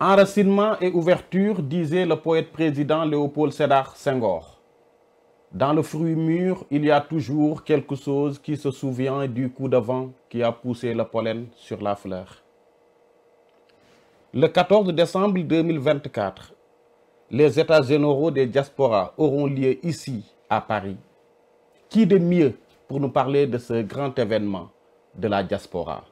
Enracinement et ouverture, disait le poète président Léopold Sédar Senghor. Dans le fruit mûr, il y a toujours quelque chose qui se souvient du coup de vent qui a poussé le pollen sur la fleur. Le 14 décembre 2024, les États généraux des diasporas auront lieu ici, à Paris. Qui de mieux pour nous parler de ce grand événement de la diaspora,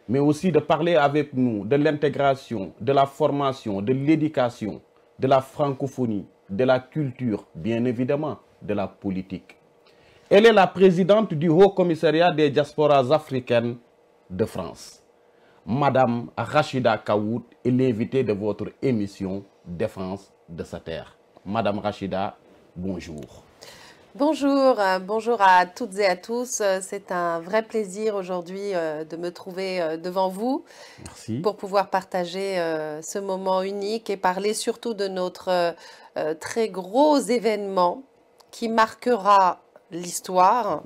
mais aussi de parler avec nous de l'intégration, de la formation, de l'éducation, de la francophonie, de la culture, bien évidemment, de la politique. Elle est la présidente du Haut Commissariat des diasporas africaines de France. Madame Rachida Kaout est l'invitée de votre émission Défense de sa terre. Madame Rachida, bonjour. Bonjour, bonjour à toutes et à tous. C'est un vrai plaisir aujourd'hui de me trouver devant vous. Merci. Pour pouvoir partager ce moment unique et parler surtout de notre très gros événement qui marquera l'histoire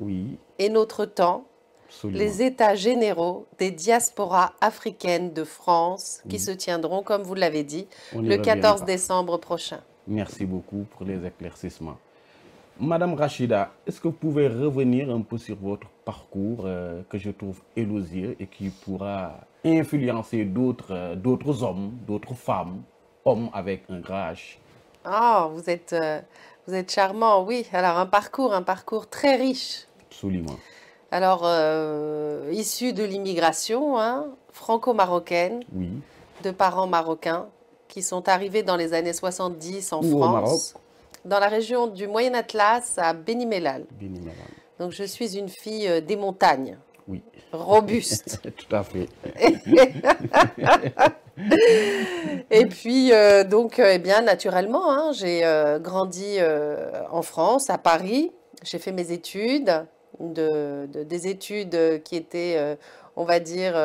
et notre temps. Absolument. Les États généraux des diasporas africaines de France qui se tiendront, comme vous l'avez dit, le 14 décembre prochain. Merci beaucoup pour les éclaircissements. Madame Rachida, est-ce que vous pouvez revenir un peu sur votre parcours que je trouve élogieux et qui pourra influencer d'autres hommes, d'autres femmes, hommes avec un grand H? Oh, vous êtes charmant, oui. Alors un parcours très riche. Absolument. Alors, issu de l'immigration hein, franco-marocaine, de parents marocains qui sont arrivés dans les années 70 en France. Au Maroc? Dans la région du Moyen Atlas, à Beni Mellal. Donc, je suis une fille des montagnes. Oui. Robuste. Tout à fait. Et puis, eh bien, naturellement, hein, j'ai grandi en France, à Paris. J'ai fait mes études, des études qui étaient, on va dire,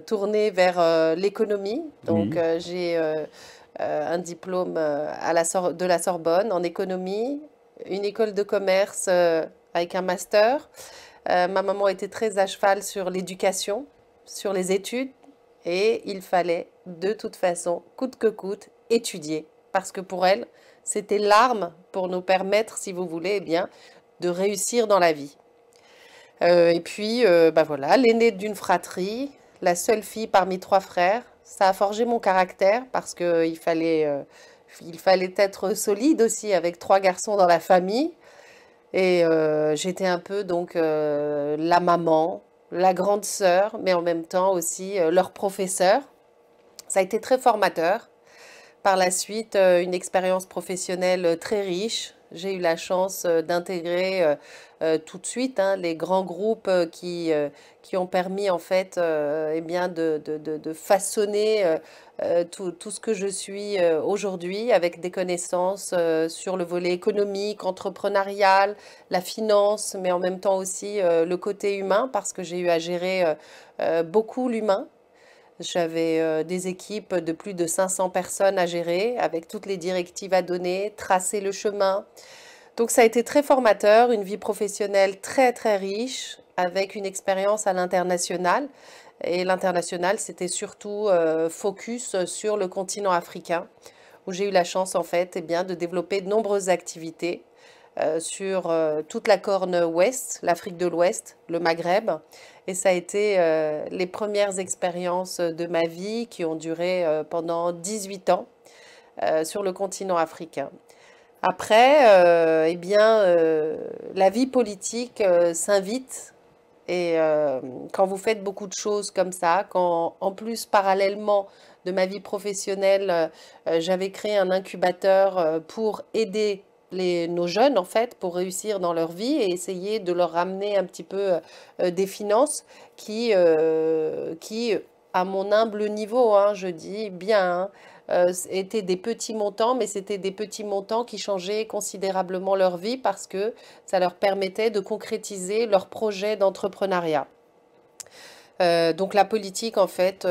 tournées vers l'économie. Donc, j'ai un diplôme de la Sorbonne en économie, une école de commerce avec un master. Ma maman était très à cheval sur l'éducation, sur les études, et il fallait de toute façon, coûte que coûte, étudier. Parce que pour elle, c'était l'arme pour nous permettre, si vous voulez, eh bien, de réussir dans la vie. Et puis, voilà, l'aînée d'une fratrie, la seule fille parmi 3 frères. Ça a forgé mon caractère parce qu'il fallait être solide aussi avec 3 garçons dans la famille. Et j'étais un peu donc la maman, la grande sœur, mais en même temps aussi leur professeur. Ça a été très formateur. Par la suite, une expérience professionnelle très riche. J'ai eu la chance d'intégrer tout de suite hein, les grands groupes qui ont permis en fait eh bien de façonner tout ce que je suis aujourd'hui avec des connaissances sur le volet économique, entrepreneurial, la finance, mais en même temps aussi le côté humain parce que j'ai eu à gérer beaucoup l'humain. J'avais des équipes de plus de 500 personnes à gérer avec toutes les directives à donner, tracer le chemin. Donc ça a été très formateur, une vie professionnelle très très riche avec une expérience à l'international. Et l'international, c'était surtout focus sur le continent africain où j'ai eu la chance en fait eh bien, de développer de nombreuses activités sur toute la corne ouest, l'Afrique de l'Ouest, le Maghreb. Et ça a été les premières expériences de ma vie qui ont duré pendant 18 ans sur le continent africain. Après, eh bien, la vie politique s'invite et quand vous faites beaucoup de choses comme ça, quand en plus parallèlement de ma vie professionnelle, j'avais créé un incubateur pour aider nos jeunes en fait pour réussir dans leur vie et essayer de leur ramener un petit peu des finances qui à mon humble niveau, hein, je dis bien, étaient des petits montants, mais c'était des petits montants qui changeaient considérablement leur vie parce que ça leur permettait de concrétiser leurs projets d'entrepreneuriat. Donc la politique, en fait,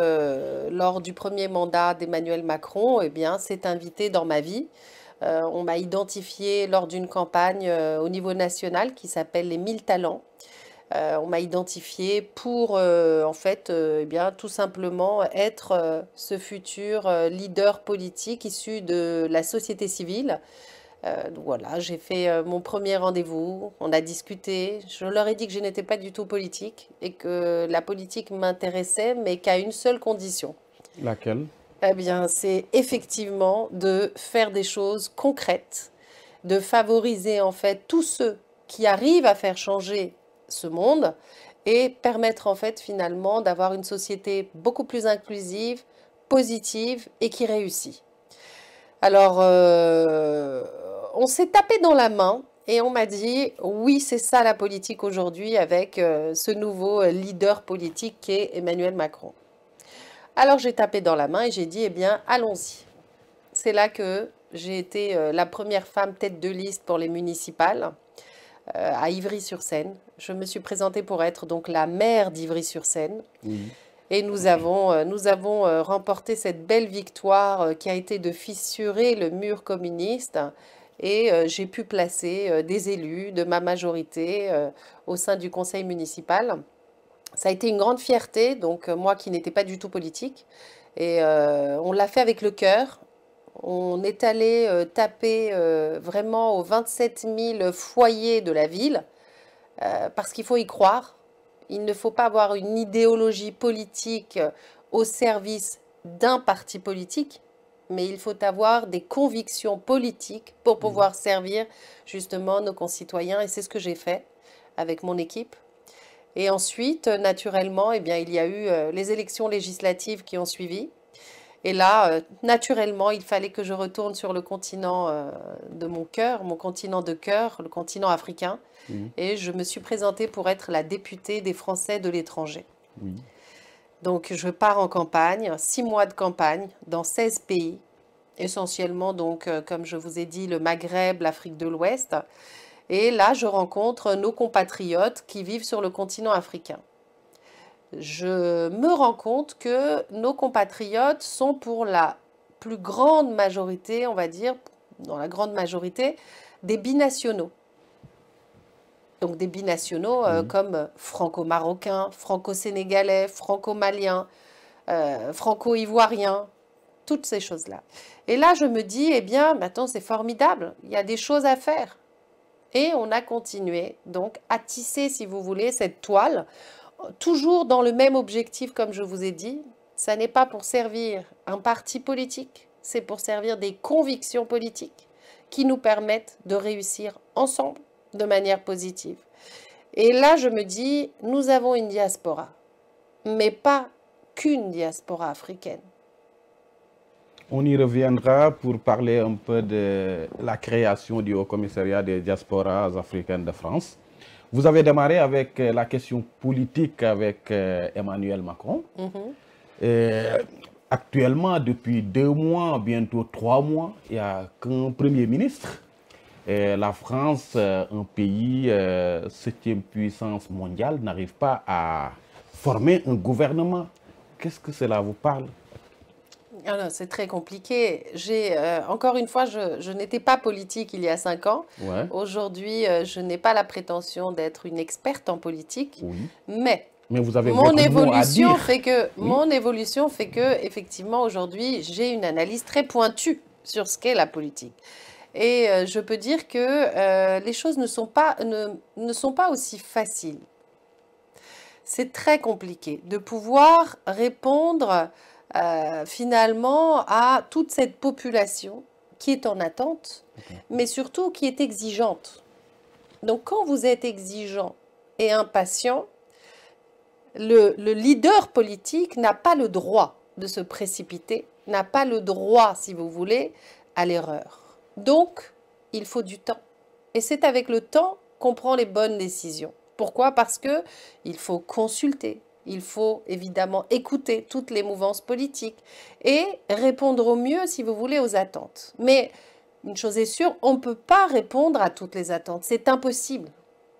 lors du premier mandat d'Emmanuel Macron, eh bien, s'est invitée dans ma vie. On m'a identifié lors d'une campagne au niveau national qui s'appelle les 1000 talents. On m'a identifié pour, en fait, eh bien, tout simplement être ce futur leader politique issu de la société civile. Donc voilà, j'ai fait mon premier rendez-vous, on a discuté, je leur ai dit que je n'étais pas du tout politique et que la politique m'intéressait, mais qu'à une seule condition. Laquelle? Eh bien, c'est effectivement de faire des choses concrètes, de favoriser en fait tous ceux qui arrivent à faire changer ce monde et permettre en fait finalement d'avoir une société beaucoup plus inclusive, positive et qui réussit. Alors, on s'est tapé dans la main et on m'a dit, oui, c'est ça la politique aujourd'hui avec ce nouveau leader politique qui est Emmanuel Macron. Alors, j'ai tapé dans la main et j'ai dit, eh bien, allons-y. C'est là que j'ai été la première femme tête de liste pour les municipales à Ivry-sur-Seine. Je me suis présentée pour être donc la maire d'Ivry-sur-Seine. Oui. Et nous avons remporté cette belle victoire qui a été de fissurer le mur communiste. Et j'ai pu placer des élus de ma majorité au sein du conseil municipal. Ça a été une grande fierté, donc moi qui n'étais pas du tout politique. Et on l'a fait avec le cœur. On est allé taper vraiment aux 27 000 foyers de la ville, parce qu'il faut y croire. Il ne faut pas avoir une idéologie politique au service d'un parti politique, mais il faut avoir des convictions politiques pour pouvoir servir justement nos concitoyens. Et c'est ce que j'ai fait avec mon équipe. Et ensuite, naturellement, eh bien, il y a eu les élections législatives qui ont suivi. Et là, naturellement, il fallait que je retourne sur le continent de mon cœur, mon continent de cœur, le continent africain. Oui. Et je me suis présentée pour être la députée des Français de l'étranger. Oui. Donc, je pars en campagne, 6 mois de campagne, dans 16 pays, essentiellement, donc, comme je vous ai dit, le Maghreb, l'Afrique de l'Ouest. Et là, je rencontre nos compatriotes qui vivent sur le continent africain. Je me rends compte que nos compatriotes sont pour la plus grande majorité, on va dire, dans la grande majorité, des binationaux. Donc des binationaux Oui. comme franco-marocains, franco-sénégalais, franco-maliens, franco-ivoiriens, toutes ces choses-là. Et là, je me dis, eh bien, maintenant, c'est formidable, il y a des choses à faire. Et on a continué, donc, à tisser, si vous voulez, cette toile, toujours dans le même objectif, comme je vous ai dit. Ça n'est pas pour servir un parti politique, c'est pour servir des convictions politiques qui nous permettent de réussir ensemble de manière positive. Et là, je me dis, nous avons une diaspora, mais pas qu'une diaspora africaine. On y reviendra pour parler un peu de la création du Haut Commissariat des diasporas africaines de France. Vous avez démarré avec la question politique avec Emmanuel Macron. Actuellement, depuis 2 mois, bientôt 3 mois, il n'y a qu'un Premier ministre. La France, un pays 7e puissance mondiale, n'arrive pas à former un gouvernement. Qu'est-ce que cela vous parle? Alors, c'est très compliqué. Encore une fois, je n'étais pas politique il y a 5 ans. Ouais. Aujourd'hui, je n'ai pas la prétention d'être une experte en politique, Oui. mais vous avez mon beaucoup de mots à évolution dire. fait que, Oui. mon évolution fait que, effectivement, aujourd'hui, j'ai une analyse très pointue sur ce qu'est la politique. Et je peux dire que les choses ne sont pas aussi faciles. C'est très compliqué de pouvoir répondre finalement à toute cette population qui est en attente, mais surtout qui est exigeante. Donc quand vous êtes exigeant et impatient, le leader politique n'a pas le droit de se précipiter, n'a pas le droit, si vous voulez, à l'erreur. Donc, il faut du temps. Et c'est avec le temps qu'on prend les bonnes décisions. Pourquoi? Parce que il faut consulter, il faut évidemment écouter toutes les mouvances politiques et répondre au mieux, si vous voulez, aux attentes. Mais une chose est sûre, on ne peut pas répondre à toutes les attentes. C'est impossible.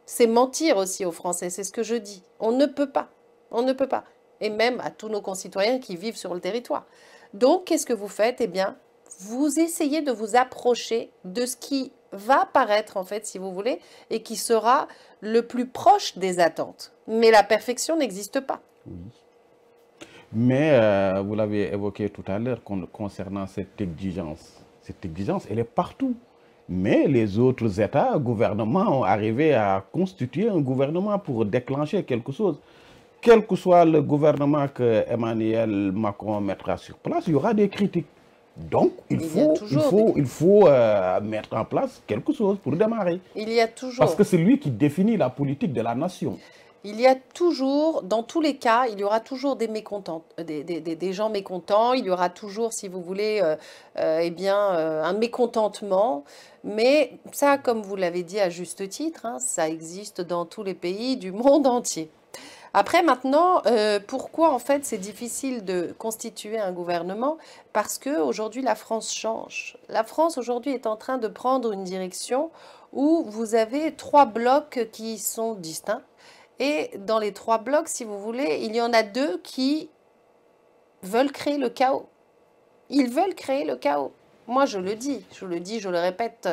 C'est mentir aussi aux Français, c'est ce que je dis. On ne peut pas. On ne peut pas. Et même à tous nos concitoyens qui vivent sur le territoire. Donc, qu'est-ce que vous faites? Eh bien, vous essayez de vous approcher de ce qui va apparaître, en fait, si vous voulez, et qui sera le plus proche des attentes. Mais la perfection n'existe pas. Oui. Mais vous l'avez évoqué tout à l'heure concernant cette exigence. Cette exigence, elle est partout. Mais les autres États, gouvernements ont arrivé à constituer un gouvernement pour déclencher quelque chose. Quel que soit le gouvernement que Emmanuel Macron mettra sur place, il y aura des critiques. Donc, il faut mettre en place quelque chose pour démarrer. Il y a toujours. Parce que c'est lui qui définit la politique de la nation. Il y a toujours, dans tous les cas, il y aura toujours des mécontents, des gens mécontents. Il y aura toujours, si vous voulez, un mécontentement. Mais ça, comme vous l'avez dit à juste titre, hein, ça existe dans tous les pays du monde entier. Après, maintenant, pourquoi en fait c'est difficile de constituer un gouvernement? Parce qu'aujourd'hui, la France change. La France aujourd'hui est en train de prendre une direction où vous avez 3 blocs qui sont distincts. Et dans les 3 blocs, si vous voulez, il y en a 2 qui veulent créer le chaos. Ils veulent créer le chaos. Moi, je le dis, je le répète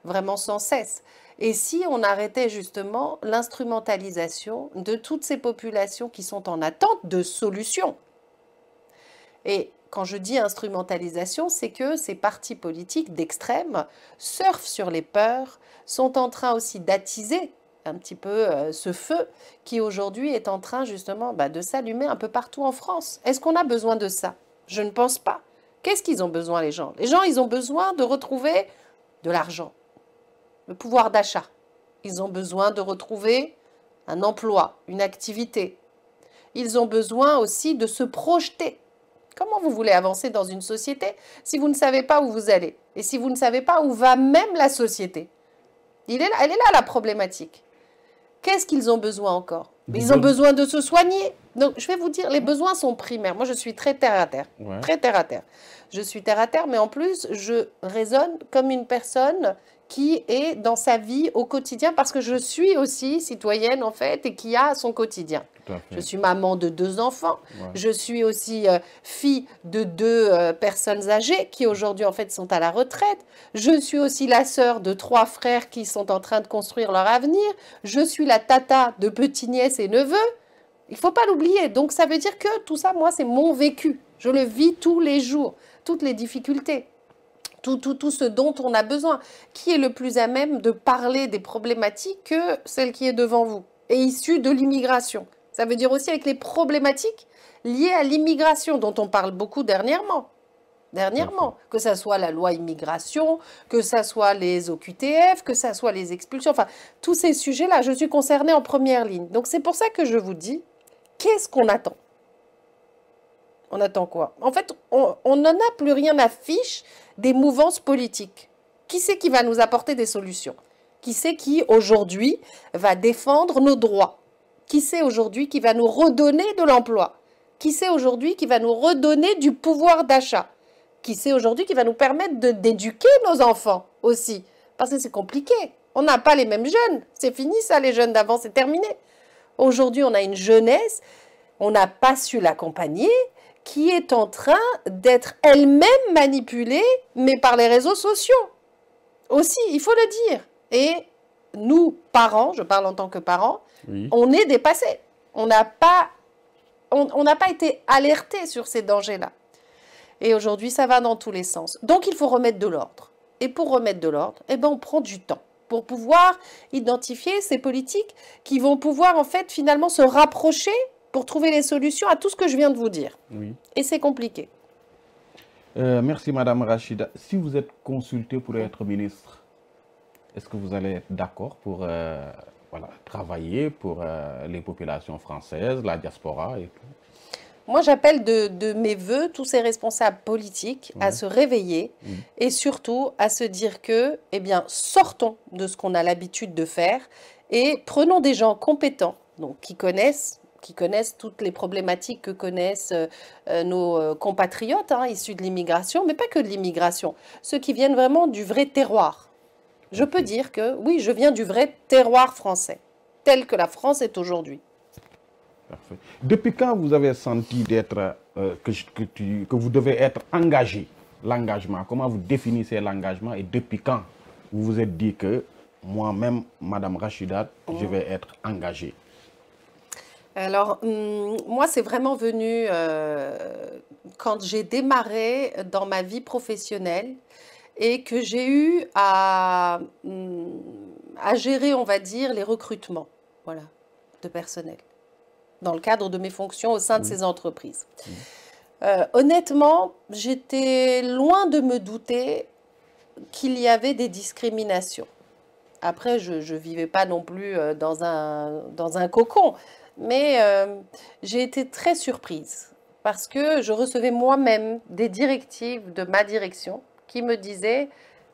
vraiment sans cesse. Et si on arrêtait justement l'instrumentalisation de toutes ces populations qui sont en attente de solutions? Et quand je dis instrumentalisation, c'est que ces partis politiques d'extrême surfent sur les peurs, sont en train aussi d'attiser un petit peu ce feu qui aujourd'hui est en train justement de s'allumer un peu partout en France. Est-ce qu'on a besoin de ça? Je ne pense pas. Qu'est-ce qu'ils ont besoin, les gens? Les gens, ils ont besoin de retrouver de l'argent, le pouvoir d'achat. Ils ont besoin de retrouver un emploi, une activité. Ils ont besoin aussi de se projeter. Comment vous voulez avancer dans une société si vous ne savez pas où vous allez? Et si vous ne savez pas où va même la société? Elle est là la problématique. Qu'est-ce qu'ils ont besoin encore? Ils ont besoin de se soigner. Donc, je vais vous dire, les besoins sont primaires. Moi, je suis très terre à terre. Ouais. Très terre à terre. Je suis terre à terre, mais en plus, je raisonne comme une personne qui est dans sa vie au quotidien, parce que je suis aussi citoyenne, en fait, et qui a son quotidien. Je suis maman de 2 enfants. Ouais. Je suis aussi fille de 2 personnes âgées qui, aujourd'hui, en fait, sont à la retraite. Je suis aussi la sœur de 3 frères qui sont en train de construire leur avenir. Je suis la tata de petits-nièces et neveux. Il ne faut pas l'oublier. Donc, ça veut dire que tout ça, moi, c'est mon vécu. Je le vis tous les jours. Toutes les difficultés. Tout ce dont on a besoin. Qui est le plus à même de parler des problématiques que celle qui est devant vous et issue de l'immigration? Ça veut dire aussi avec les problématiques liées à l'immigration, dont on parle beaucoup dernièrement. Que ça soit la loi immigration, que ça soit les OQTF, que ça soit les expulsions, enfin, tous ces sujets-là, je suis concernée en première ligne. Donc, c'est pour ça que je vous dis, qu'est-ce qu'on attend? On attend quoi? En fait, on n'en a plus rien à fiche des mouvances politiques. Qui c'est qui va nous apporter des solutions? Qui c'est qui, aujourd'hui, va défendre nos droits? Qui c'est aujourd'hui qui va nous redonner de l'emploi? Qui c'est aujourd'hui qui va nous redonner du pouvoir d'achat? Qui c'est aujourd'hui qui va nous permettre d'éduquer nos enfants aussi? Parce que c'est compliqué. On n'a pas les mêmes jeunes. C'est fini ça, les jeunes d'avant, c'est terminé. Aujourd'hui, on a une jeunesse, on n'a pas su l'accompagner, qui est en train d'être elle-même manipulée, mais par les réseaux sociaux. Aussi, il faut le dire. Et nous, parents, je parle en tant que parents, oui, on est dépassés. On n'a pas été alertés sur ces dangers-là. Et aujourd'hui, ça va dans tous les sens. Donc, il faut remettre de l'ordre. Et pour remettre de l'ordre, on prend du temps pour pouvoir identifier ces politiques qui vont pouvoir, en fait, finalement, se rapprocher pour trouver les solutions à tout ce que je viens de vous dire. Oui. Et c'est compliqué. Merci, Madame Rachida. Si vous êtes consultée pour être ministre, est-ce que vous allez être d'accord pour travailler pour les populations françaises, la diaspora et tout? Moi, j'appelle de mes voeux tous ces responsables politiques à se réveiller et surtout à se dire que, sortons de ce qu'on a l'habitude de faire et prenons des gens compétents, donc qui connaissent toutes les problématiques que connaissent nos compatriotes issus de l'immigration, mais pas que de l'immigration, ceux qui viennent vraiment du vrai terroir. Je peux dire que, oui, je viens du vrai terroir français, tel que la France est aujourd'hui. Parfait. Depuis quand vous avez senti que vous devez être engagé, l'engagement? Comment vous définissez l'engagement et depuis quand vous vous êtes dit que moi-même, Madame Rachida, je vais être engagée? Alors, moi, c'est vraiment venu quand j'ai démarré dans ma vie professionnelle et que j'ai eu à gérer, on va dire, les recrutements, voilà, de personnel, dans le cadre de mes fonctions au sein de Oui. ces entreprises. Honnêtement, j'étais loin de me douter qu'il y avait des discriminations. Après, je ne vivais pas non plus dans un cocon, mais j'ai été très surprise parce que je recevais moi-même des directives de ma direction qui me disaient,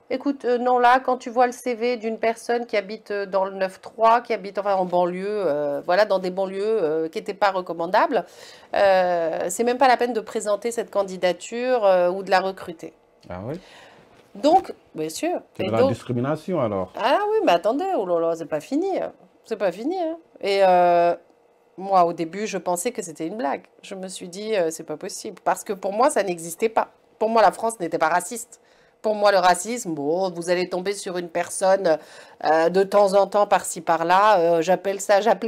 écoute, non, là, quand tu vois le CV d'une personne qui habite dans le 9-3, qui habite enfin, en banlieue, voilà, dans des banlieues qui n'étaient pas recommandables, c'est même pas la peine de présenter cette candidature ou de la recruter. Ah oui? Donc, bien sûr. C'est Et de la donc, discrimination alors. ah oui, mais attendez, oh là là, c'est pas fini, hein. C'est pas fini, hein. Et moi, au début, je pensais que c'était une blague. Je me suis dit, c'est pas possible. Parce que pour moi, ça n'existait pas. Pour moi, la France n'était pas raciste. Pour moi, le racisme, bon, vous allez tomber sur une personne de temps en temps, par-ci, par-là. J'appelais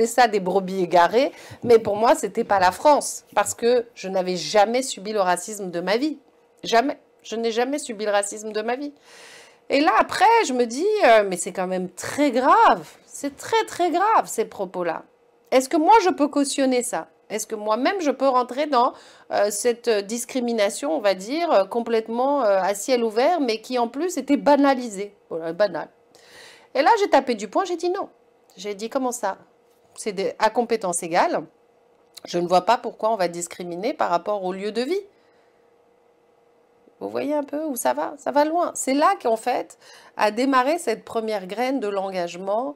ça des brebis égarées. Mais pour moi, c'était pas la France. Parce que je n'avais jamais subi le racisme de ma vie. Jamais. Je n'ai jamais subi le racisme de ma vie. Et là, après, je me dis, mais c'est quand même très grave. C'est très, très grave, ces propos-là. Est-ce que moi, je peux cautionner ça? Est-ce que moi-même, je peux rentrer dans cette discrimination, on va dire, complètement à ciel ouvert, mais qui en plus était banalisée? Voilà, banal. Et là, j'ai tapé du poing, j'ai dit non. J'ai dit, comment ça? C'est à compétence égale. Je ne vois pas pourquoi on va discriminer par rapport au lieu de vie. Vous voyez un peu où ça va? Ça va loin. C'est là qu'en fait a démarré cette première graine de l'engagement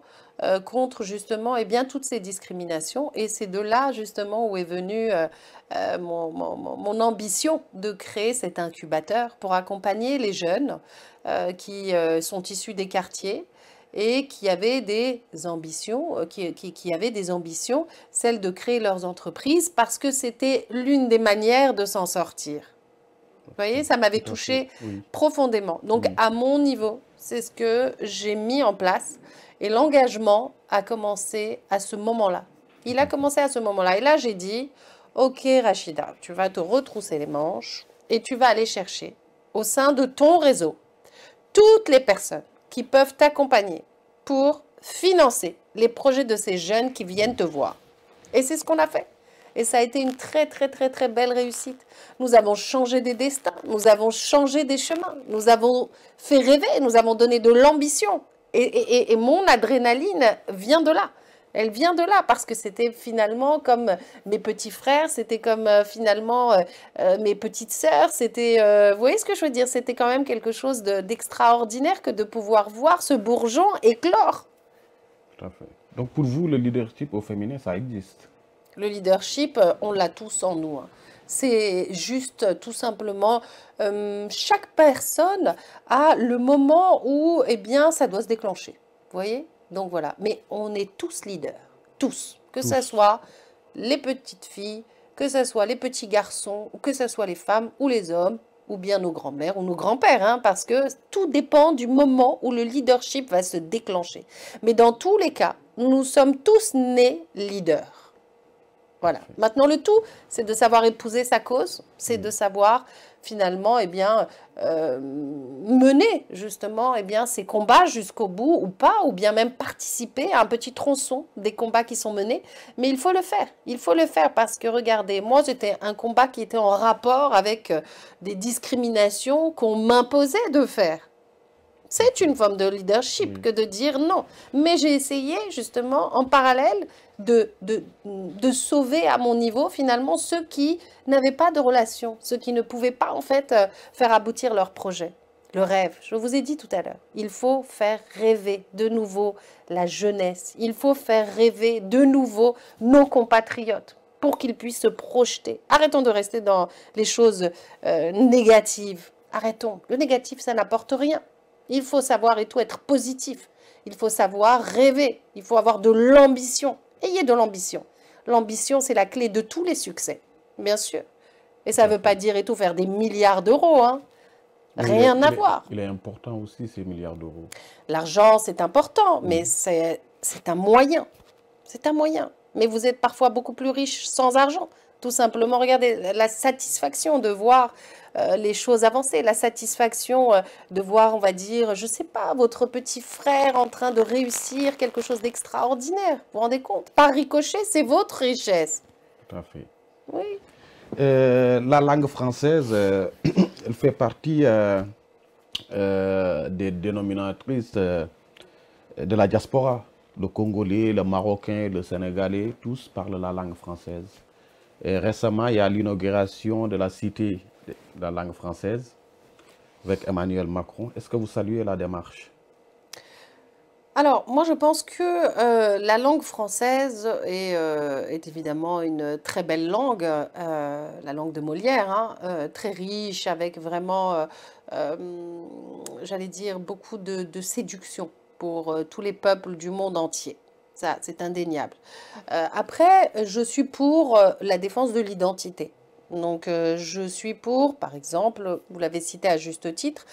contre justement eh bien, toutes ces discriminations. Et c'est de là justement où est venue mon ambition de créer cet incubateur pour accompagner les jeunes qui sont issus des quartiers et qui avaient des ambitions, qui avaient des ambitions, celles de créer leurs entreprises parce que c'était l'une des manières de s'en sortir. Vous voyez, ça m'avait Tout à fait, touché oui. profondément. Donc, à mon niveau, c'est ce que j'ai mis en place. Et l'engagement a commencé à ce moment-là. Il a commencé à ce moment-là. Et là, j'ai dit, OK, Rachida, tu vas te retrousser les manches et tu vas aller chercher au sein de ton réseau toutes les personnes qui peuvent t'accompagner pour financer les projets de ces jeunes qui viennent te voir. Et c'est ce qu'on a fait. Et ça a été une très, très, très, très belle réussite. Nous avons changé des destins, nous avons changé des chemins, nous avons fait rêver, nous avons donné de l'ambition. Et mon adrénaline vient de là. Elle vient de là parce que c'était finalement comme mes petits frères, c'était comme finalement mes petites sœurs, c'était, vous voyez ce que je veux dire? C'était quand même quelque chose d'extraordinaire que de pouvoir voir ce bourgeon éclore. Tout à fait. Donc pour vous, le leadership au féminin, ça existe? Le leadership, on l'a tous en nous, hein. C'est juste tout simplement, chaque personne a le moment où eh bien, ça doit se déclencher. Vous voyez? Donc voilà. Mais on est tous leaders. Tous. Que ce Tous. soit les petites filles, que ce soit les petits garçons, ou que ce soit les femmes ou les hommes, ou bien nos grands-mères ou nos grands-pères, hein, parce que tout dépend du moment où le leadership va se déclencher. Mais dans tous les cas, nous sommes tous nés leaders. Voilà. Maintenant, le tout, c'est de savoir épouser sa cause, c'est de savoir finalement, eh bien, mener justement, eh bien, ces combats jusqu'au bout ou pas, ou bien même participer à un petit tronçon des combats qui sont menés. Mais il faut le faire. Il faut le faire parce que regardez, moi, c'était un combat qui était en rapport avec des discriminations qu'on m'imposait de faire. C'est une forme de leadership que de dire non. Mais j'ai essayé justement en parallèle de sauver à mon niveau finalement ceux qui n'avaient pas de relation, ceux qui ne pouvaient pas en fait faire aboutir leur projet. Le rêve, je vous ai dit tout à l'heure, il faut faire rêver de nouveau la jeunesse, il faut faire rêver de nouveau nos compatriotes pour qu'ils puissent se projeter. Arrêtons de rester dans les choses négatives. Arrêtons. Le négatif, ça n'apporte rien. Il faut savoir et tout être positif. Il faut savoir rêver. Il faut avoir de l'ambition. Ayez de l'ambition. L'ambition, c'est la clé de tous les succès, bien sûr. Et ça ne veut pas dire et tout faire des milliards d'euros, hein. Mais Rien à voir. il est important aussi, ces milliards d'euros. L'argent, c'est important, mais c'est un moyen. C'est un moyen. Mais vous êtes parfois beaucoup plus riche sans argent. Tout simplement, regardez la satisfaction de voir les choses avancer, la satisfaction de voir, on va dire, je sais pas, votre petit frère en train de réussir quelque chose d'extraordinaire. Vous vous rendez compte? Par ricochet, c'est votre richesse. Tout à fait. Oui. La langue française, elle fait partie des dénominatrices de la diaspora. Le Congolais, le Marocain, le Sénégalais, tous parlent la langue française. Et récemment, il y a l'inauguration de la Cité de la langue française avec Emmanuel Macron. Est-ce que vous saluez la démarche? Alors, moi, je pense que la langue française est évidemment une très belle langue, la langue de Molière, hein, très riche, avec vraiment, j'allais dire, beaucoup de séduction pour tous les peuples du monde entier. Ça, c'est indéniable. Après, je suis pour la défense de l'identité. Donc, je suis pour, par exemple, vous l'avez cité à juste titre,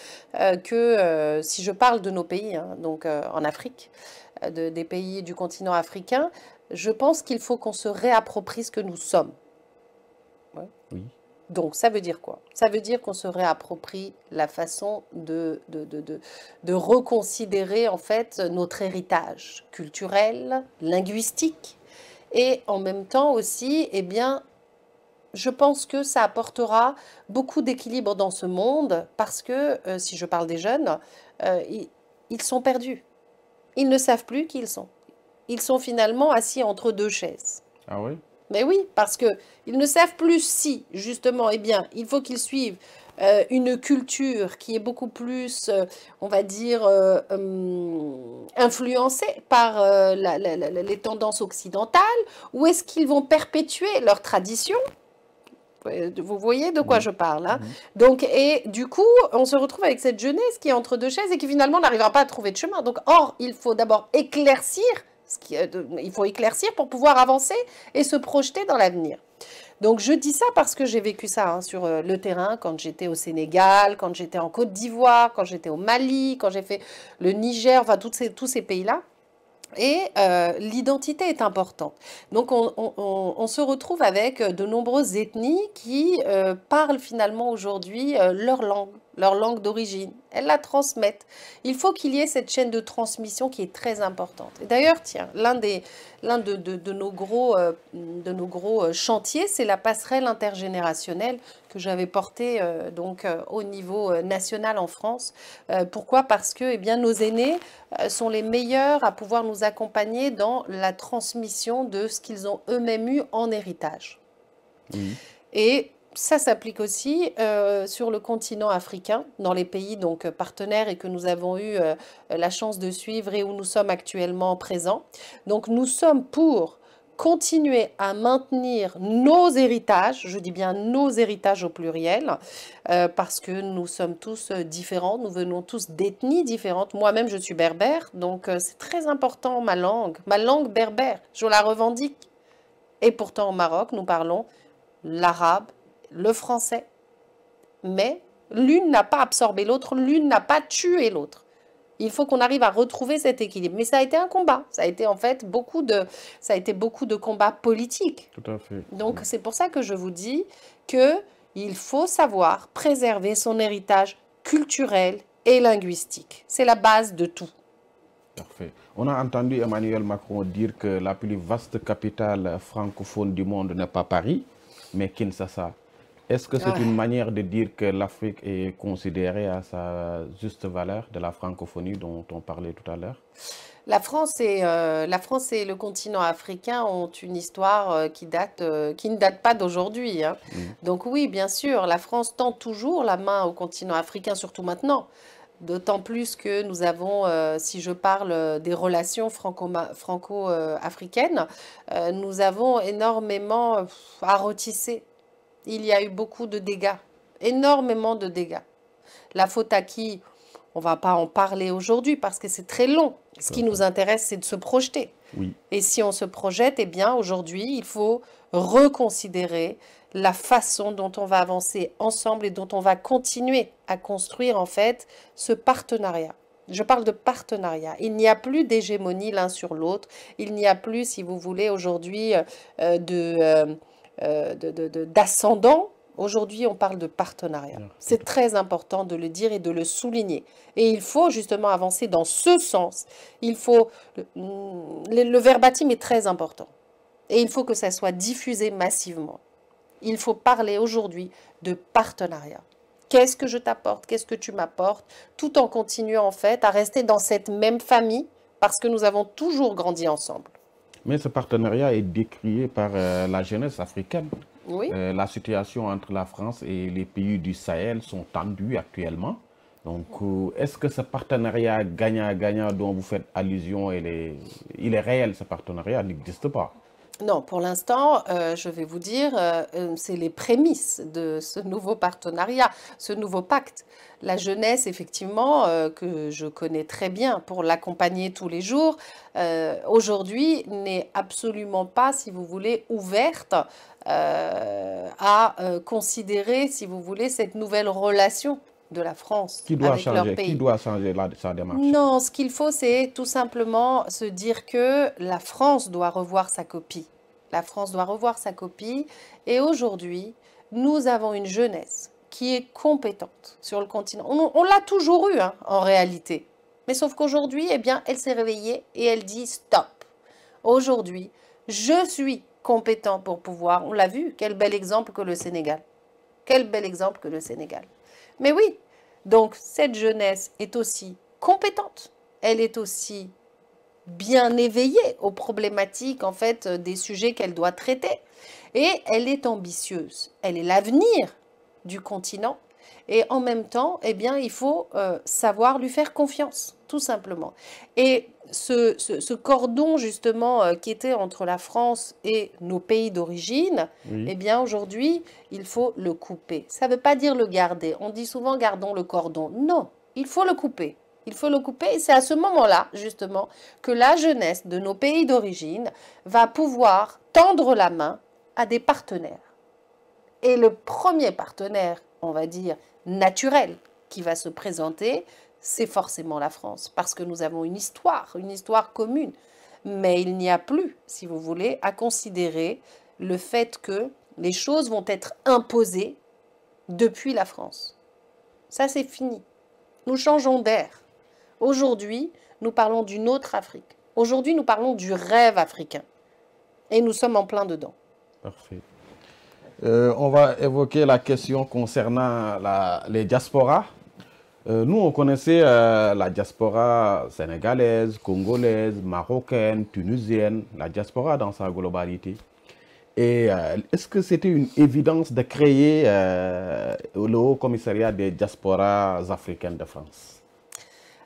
que si je parle de nos pays, hein, donc en Afrique, des pays du continent africain, je pense qu'il faut qu'on se réapproprie ce que nous sommes. Ouais. Oui. Donc, ça veut dire quoi? Ça veut dire qu'on se réapproprie la façon de reconsidérer en fait notre héritage culturel, linguistique, et en même temps aussi, eh bien, je pense que ça apportera beaucoup d'équilibre dans ce monde parce que, si je parle des jeunes, ils sont perdus. Ils ne savent plus qui ils sont. Ils sont finalement assis entre deux chaises. Ah oui? Mais oui, parce que ils ne savent plus si, justement, eh bien, il faut qu'ils suivent une culture qui est beaucoup plus, on va dire, influencée par les tendances occidentales, ou est-ce qu'ils vont perpétuer leur tradition? Vous voyez de quoi Oui. je parle, hein? Donc, et du coup, on se retrouve avec cette jeunesse qui est entre deux chaises et qui finalement n'arrivera pas à trouver de chemin. Donc, or, il faut d'abord éclaircir, il faut éclaircir pour pouvoir avancer et se projeter dans l'avenir. Donc, je dis ça parce que j'ai vécu ça hein, sur le terrain quand j'étais au Sénégal, quand j'étais en Côte d'Ivoire, quand j'étais au Mali, quand j'ai fait le Niger, enfin tous ces pays-là. Et l'identité est importante. Donc on se retrouve avec de nombreuses ethnies qui parlent finalement aujourd'hui leur langue d'origine. Elles la transmettent. Il faut qu'il y ait cette chaîne de transmission qui est très importante. Et d'ailleurs, tiens, l'un de nos gros chantiers, c'est la passerelle intergénérationnelle que j'avais portée au niveau national en France. Pourquoi? Parce que eh bien, nos aînés sont les meilleurs à pouvoir nous accompagner dans la transmission de ce qu'ils ont eux-mêmes eu en héritage. Oui. Et ça s'applique aussi sur le continent africain, dans les pays donc partenaires et que nous avons eu la chance de suivre et où nous sommes actuellement présents. Donc nous sommes pour continuer à maintenir nos héritages, je dis bien nos héritages au pluriel, parce que nous sommes tous différents, nous venons tous d'ethnies différentes. Moi-même, je suis berbère, donc c'est très important ma langue berbère, je la revendique. Et pourtant, au Maroc, nous parlons l'arabe, le français. Mais l'une n'a pas absorbé l'autre, l'une n'a pas tué l'autre. Il faut qu'on arrive à retrouver cet équilibre. Mais ça a été un combat. Ça a été en fait beaucoup de combats politiques. Tout à fait. Donc c'est pour ça que je vous dis qu'il faut savoir préserver son héritage culturel et linguistique. C'est la base de tout. Parfait. On a entendu Emmanuel Macron dire que la plus vaste capitale francophone du monde n'est pas Paris, mais Kinshasa. Est-ce que c'est une manière de dire que l'Afrique est considérée à sa juste valeur de la francophonie dont on parlait tout à l'heure? La France et le continent africain ont une histoire qui ne date pas d'aujourd'hui, hein. Donc oui, bien sûr, la France tend toujours la main au continent africain, surtout maintenant. D'autant plus que nous avons, si je parle des relations franco-africaines, nous avons énormément à retisser. Il y a eu beaucoup de dégâts, énormément de dégâts. La faute à qui? On ne va pas en parler aujourd'hui parce que c'est très long. Ce qui nous intéresse, c'est de se projeter. Oui. Et si on se projette, eh bien, aujourd'hui, il faut reconsidérer la façon dont on va avancer ensemble et dont on va continuer à construire en fait ce partenariat. Je parle de partenariat. Il n'y a plus d'hégémonie l'un sur l'autre. Il n'y a plus, si vous voulez, aujourd'hui d'ascendant. Aujourd'hui, on parle de partenariat. C'est très important de le dire et de le souligner. Et il faut justement avancer dans ce sens. Il faut, le verbatim est très important. Et il faut que ça soit diffusé massivement. Il faut parler aujourd'hui de partenariat. Qu'est-ce que je t'apporte? Qu'est-ce que tu m'apportes? Tout en continuant en fait à rester dans cette même famille parce que nous avons toujours grandi ensemble. Mais ce partenariat est décrié par la jeunesse africaine. Oui. La situation entre la France et les pays du Sahel sont tendues actuellement. Donc, est-ce que ce partenariat gagnant-gagnant dont vous faites allusion, il est réel, ce partenariat n'existe pas? Non, pour l'instant, je vais vous dire, c'est les prémices de ce nouveau partenariat, ce nouveau pacte. La jeunesse, effectivement, que je connais très bien pour l'accompagner tous les jours, aujourd'hui n'est absolument pas, si vous voulez, ouverte à considérer, si vous voulez, cette nouvelle relation de la France avec leur pays. Qui doit changer sa démarche? Non, ce qu'il faut, c'est tout simplement se dire que la France doit revoir sa copie. La France doit revoir sa copie. Et aujourd'hui, nous avons une jeunesse qui est compétente sur le continent. On l'a toujours eu, hein, en réalité. Mais sauf qu'aujourd'hui, eh bien, elle s'est réveillée et elle dit stop. Aujourd'hui, je suis compétent pour pouvoir. On l'a vu, quel bel exemple que le Sénégal. Quel bel exemple que le Sénégal. Mais oui, donc cette jeunesse est aussi compétente, elle est aussi bien éveillée aux problématiques en fait des sujets qu'elle doit traiter et elle est ambitieuse, elle est l'avenir du continent et en même temps, eh bien, il faut savoir lui faire confiance, tout simplement. Et ce cordon justement qui était entre la France et nos pays d'origine, Oui. eh bien aujourd'hui, il faut le couper. Ça ne veut pas dire le garder. On dit souvent gardons le cordon. Non, il faut le couper. Il faut le couper et c'est à ce moment-là, justement, que la jeunesse de nos pays d'origine va pouvoir tendre la main à des partenaires. Et le premier partenaire, on va dire, naturel qui va se présenter, c'est forcément la France, parce que nous avons une histoire commune. Mais il n'y a plus, si vous voulez, à considérer le fait que les choses vont être imposées depuis la France. Ça, c'est fini. Nous changeons d'air. Aujourd'hui, nous parlons d'une autre Afrique. Aujourd'hui, nous parlons du rêve africain. Et nous sommes en plein dedans. Parfait. On va évoquer la question concernant les diasporas. Nous, on connaissait la diaspora sénégalaise, congolaise, marocaine, tunisienne, la diaspora dans sa globalité. Et est-ce que c'était une évidence de créer le Haut Commissariat des diasporas africaines de France?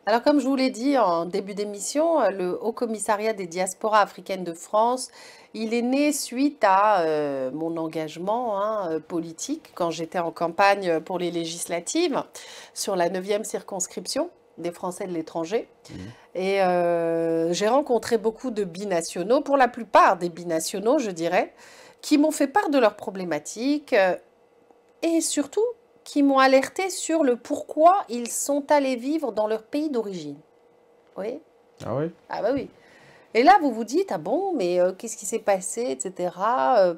Alors, comme je vous l'ai dit en début d'émission, le Haut Commissariat des diasporas africaines de France, il est né suite à mon engagement politique quand j'étais en campagne pour les législatives sur la 9e circonscription des Français de l'étranger. Et j'ai rencontré beaucoup de binationaux, pour la plupart des binationaux, je dirais, qui m'ont fait part de leurs problématiques et surtout qui m'ont alerté sur le pourquoi ils sont allés vivre dans leur pays d'origine. Oui. Ah oui? Ah bah oui. Et là, vous vous dites, ah bon, mais qu'est-ce qui s'est passé, etc.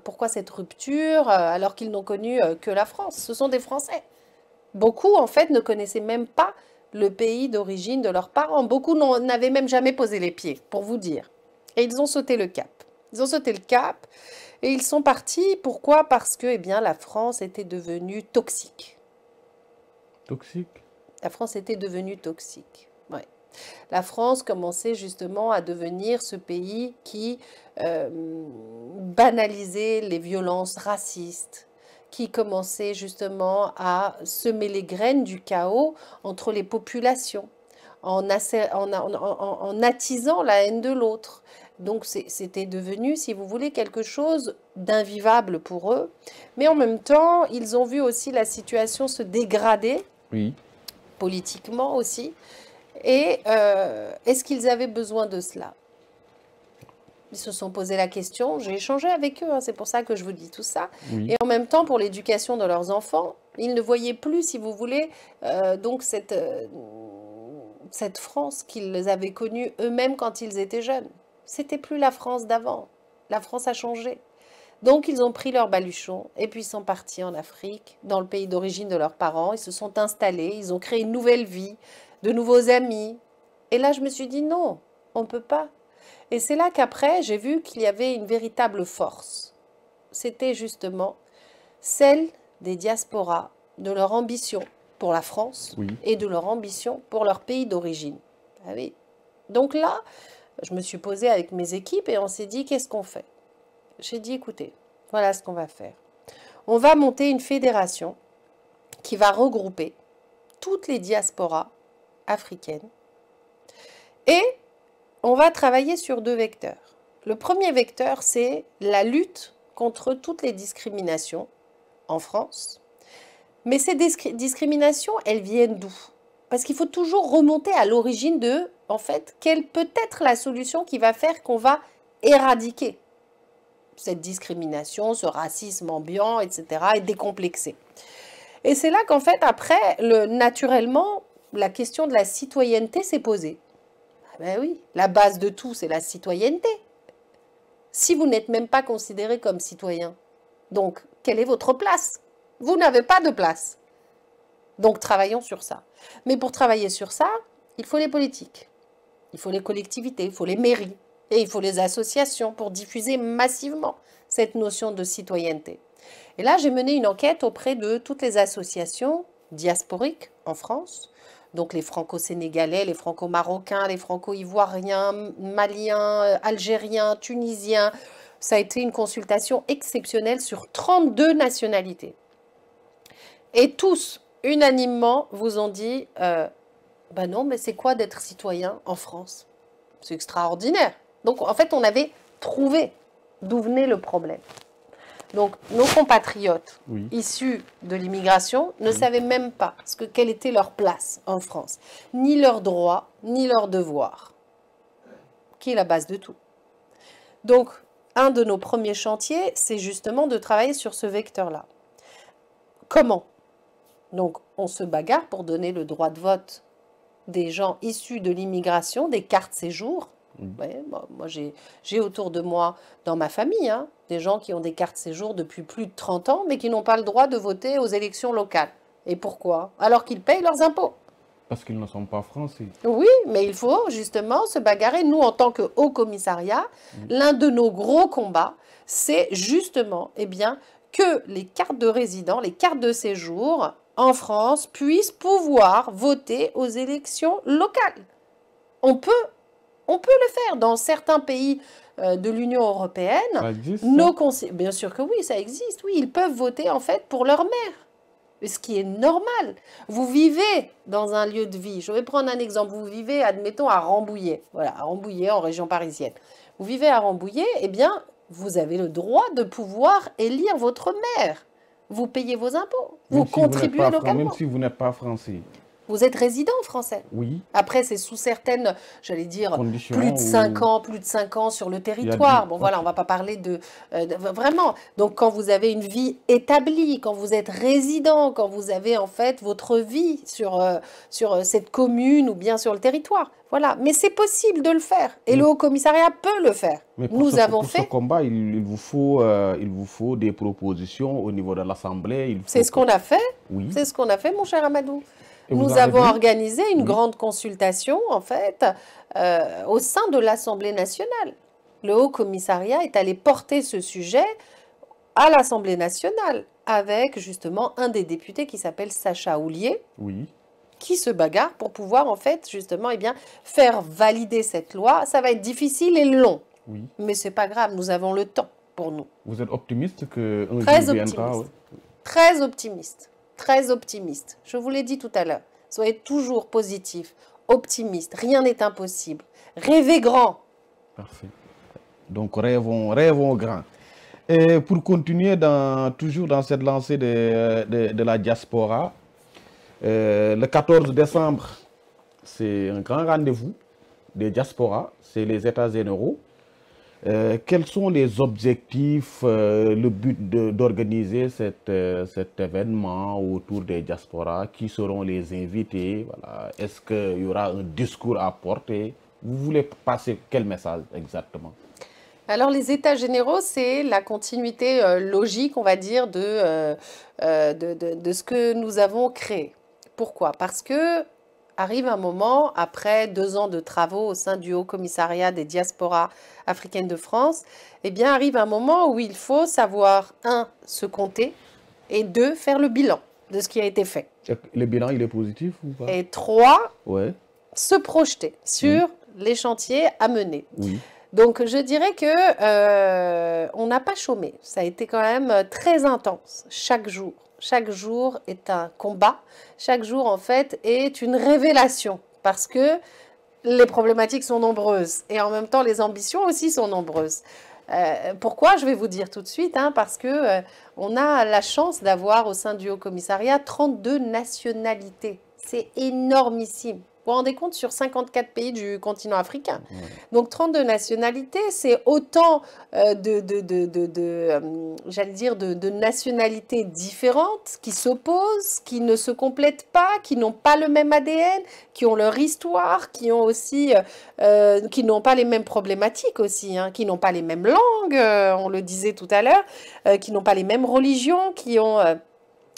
Pourquoi cette rupture alors qu'ils n'ont connu que la France? Ce sont des Français. Beaucoup, en fait, ne connaissaient même pas le pays d'origine de leurs parents. Beaucoup n'avaient même jamais posé les pieds, pour vous dire. Et ils ont sauté le cap. Ils ont sauté le cap et ils sont partis. Pourquoi? Parce que, eh bien, la France était devenue toxique. Toxique? La France était devenue toxique. Ouais. La France commençait justement à devenir ce pays qui banalisait les violences racistes, qui commençait justement à semer les graines du chaos entre les populations, en attisant la haine de l'autre. Donc c'était devenu, si vous voulez, quelque chose d'invivable pour eux. Mais en même temps, ils ont vu aussi la situation se dégrader. Oui. Politiquement aussi. Et est-ce qu'ils avaient besoin de cela? Ils se sont posé la question, j'ai échangé avec eux, hein, c'est pour ça que je vous dis tout ça. Oui. Et en même temps, pour l'éducation de leurs enfants, ils ne voyaient plus, si vous voulez, donc cette France qu'ils avaient connue eux-mêmes quand ils étaient jeunes. C'était plus la France d'avant. La France a changé. Donc ils ont pris leur baluchon et puis ils sont partis en Afrique, dans le pays d'origine de leurs parents. Ils se sont installés, ils ont créé une nouvelle vie, de nouveaux amis. Et là, je me suis dit non, on ne peut pas. Et c'est là qu'après, j'ai vu qu'il y avait une véritable force. C'était justement celle des diasporas, de leur ambition pour la France Oui. et de leur ambition pour leur pays d'origine. Ah oui. Donc là, je me suis posée avec mes équipes et on s'est dit, qu'est-ce qu'on fait? J'ai dit, écoutez, voilà ce qu'on va faire. On va monter une fédération qui va regrouper toutes les diasporas africaines et on va travailler sur 2 vecteurs. Le premier vecteur, c'est la lutte contre toutes les discriminations en France. Mais ces discriminations, elles viennent d'où? Parce qu'il faut toujours remonter à l'origine de, en fait, quelle peut être la solution qui va faire qu'on va éradiquer cette discrimination, ce racisme ambiant, etc., et décomplexé. Et c'est là qu'en fait, après, naturellement, la question de la citoyenneté s'est posée. Ah ben oui, la base de tout, c'est la citoyenneté. Si vous n'êtes même pas considéré comme citoyen, donc quelle est votre place? Vous n'avez pas de place. Donc travaillons sur ça. Mais pour travailler sur ça, il faut les politiques, il faut les collectivités, il faut les mairies et il faut les associations pour diffuser massivement cette notion de citoyenneté. Et là, j'ai mené une enquête auprès de toutes les associations diasporiques en France, donc les franco-sénégalais, les franco-marocains, les franco-ivoiriens, maliens, algériens, tunisiens. Ça a été une consultation exceptionnelle sur 32 nationalités. Et tous, unanimement, vous ont dit ben non, mais c'est quoi d'être citoyen en France? C'est extraordinaire. Donc, en fait, on avait trouvé d'où venait le problème. Donc, nos compatriotes issus de l'immigration ne savaient même pas quelle était leur place en France, ni leurs droits, ni leurs devoirs, qui est la base de tout. Donc, un de nos premiers chantiers, c'est justement de travailler sur ce vecteur-là. Comment? Donc, on se bagarre pour donner le droit de vote des gens issus de l'immigration, des cartes séjour. Ouais, moi, j'ai autour de moi, dans ma famille, hein, des gens qui ont des cartes séjour depuis plus de 30 ans, mais qui n'ont pas le droit de voter aux élections locales. Et pourquoi? Alors qu'ils payent leurs impôts. Parce qu'ils ne sont pas français. Oui, mais il faut justement se bagarrer. Nous, en tant que Haut Commissariat, l'un de nos gros combats, c'est justement que les cartes de résident, les cartes de séjour en France puissent pouvoir voter aux élections locales. On peut le faire dans certains pays de l'Union européenne. Ça existe, Bien sûr que oui, ça existe. Oui, ils peuvent voter en fait pour leur maire. Ce qui est normal. Vous vivez dans un lieu de vie. Je vais prendre un exemple. Vous vivez, admettons, à Rambouillet. Voilà, à Rambouillet, en région parisienne. Vous vivez à Rambouillet, eh bien, vous avez le droit de pouvoir élire votre maire. Vous payez vos impôts. Vous contribuez localement. Même si vous n'êtes pas français. Vous êtes résident français. Oui. Après, c'est sous certaines, j'allais dire, conditions plus de 5 ans sur le territoire. Bon, voilà, on ne va pas parler de vraiment. Donc, quand vous avez une vie établie, quand vous êtes résident, quand vous avez en fait votre vie sur cette commune ou bien sur le territoire. Voilà. Mais c'est possible de le faire. Et le Haut-Commissariat peut le faire. Mais pour ce combat, il vous faut des propositions au niveau de l'Assemblée. C'est ce qu'on a fait. Oui. C'est ce qu'on a fait, mon cher Amadou. Nous avons organisé une grande consultation, en fait, au sein de l'Assemblée nationale. Le Haut Commissariat est allé porter ce sujet à l'Assemblée nationale avec, justement, un des députés qui s'appelle Sacha Houlié, qui se bagarre pour pouvoir, en fait, justement, faire valider cette loi. Ça va être difficile et long, mais ce n'est pas grave, nous avons le temps pour nous. Vous êtes optimiste qu'un jour viendra? Très optimiste. Très optimiste. Je vous l'ai dit tout à l'heure. Soyez toujours positif, optimiste. Rien n'est impossible. Rêvez grand. Parfait. Donc, rêvons grand. Et pour continuer toujours dans cette lancée de la diaspora, le 14 décembre, c'est un grand rendez-vous des diasporas. C'est les États généraux. Quels sont les objectifs, le but d'organiser cet événement autour des diasporas? Qui seront les invités? Voilà. Est-ce qu'il y aura un discours à porter? Vous voulez passer quel message exactement? Alors, les États généraux, c'est la continuité logique, on va dire, de ce que nous avons créé. Pourquoi? Parce que arrive un moment, après 2 ans de travaux au sein du Haut Commissariat des diasporas africaines de France, eh bien, arrive un moment où il faut savoir, un, se compter, et deux, faire le bilan de ce qui a été fait. Le bilan, il est positif ou pas? Et trois, Ouais. se projeter sur les chantiers à mener. Oui. Donc, je dirais que on n'a pas chômé. Ça a été quand même très intense chaque jour. Chaque jour est un combat. Chaque jour, en fait, est une révélation parce que les problématiques sont nombreuses et en même temps, les ambitions aussi sont nombreuses. Pourquoi? Je vais vous dire tout de suite, hein, parce que on a la chance d'avoir au sein du Haut Commissariat 32 nationalités. C'est énormissime. Vous vous rendez compte, sur 54 pays du continent africain. Ouais. Donc 32 nationalités, c'est autant j'allais dire, de nationalités différentes qui s'opposent, qui ne se complètent pas, qui n'ont pas le même ADN, qui ont leur histoire, qui ont aussi, qui n'ont pas les mêmes problématiques aussi, hein, qui n'ont pas les mêmes langues, on le disait tout à l'heure, qui n'ont pas les mêmes religions, qui ont...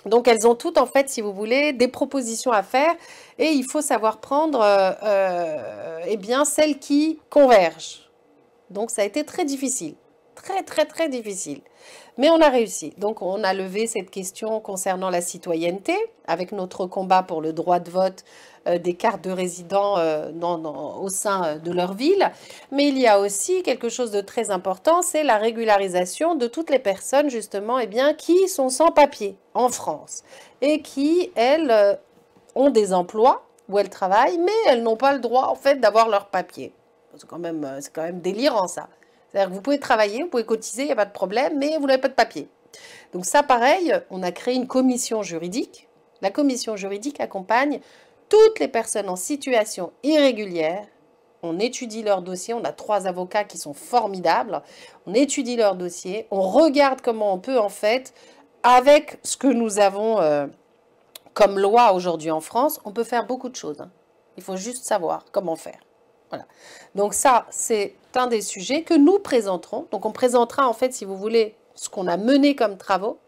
donc, elles ont toutes, en fait, si vous voulez, des propositions à faire et il faut savoir prendre eh bien, celles qui convergent. Donc, ça a été très difficile, très, très, très difficile. Mais on a réussi. Donc, on a levé cette question concernant la citoyenneté avec notre combat pour le droit de vote des cartes de résidents au sein de leur ville. Mais il y a aussi quelque chose de très important, c'est la régularisation de toutes les personnes, justement, eh bien, qui sont sans papier en France et qui, elles, ont des emplois où elles travaillent, mais elles n'ont pas le droit, en fait, d'avoir leur papier. C'est quand même délirant, ça. C'est-à-dire que vous pouvez travailler, vous pouvez cotiser, il n'y a pas de problème, mais vous n'avez pas de papier. Donc ça, pareil, on a créé une commission juridique. La commission juridique accompagne toutes les personnes en situation irrégulière. On étudie leur dossier, on a 3 avocats qui sont formidables. On étudie leur dossier, on regarde comment on peut, en fait, avec ce que nous avons comme loi aujourd'hui en France, on peut faire beaucoup de choses, hein. Il faut juste savoir comment faire. Voilà. Donc ça, c'est un des sujets que nous présenterons. Donc on présentera, en fait, si vous voulez, ce qu'on a mené comme travaux.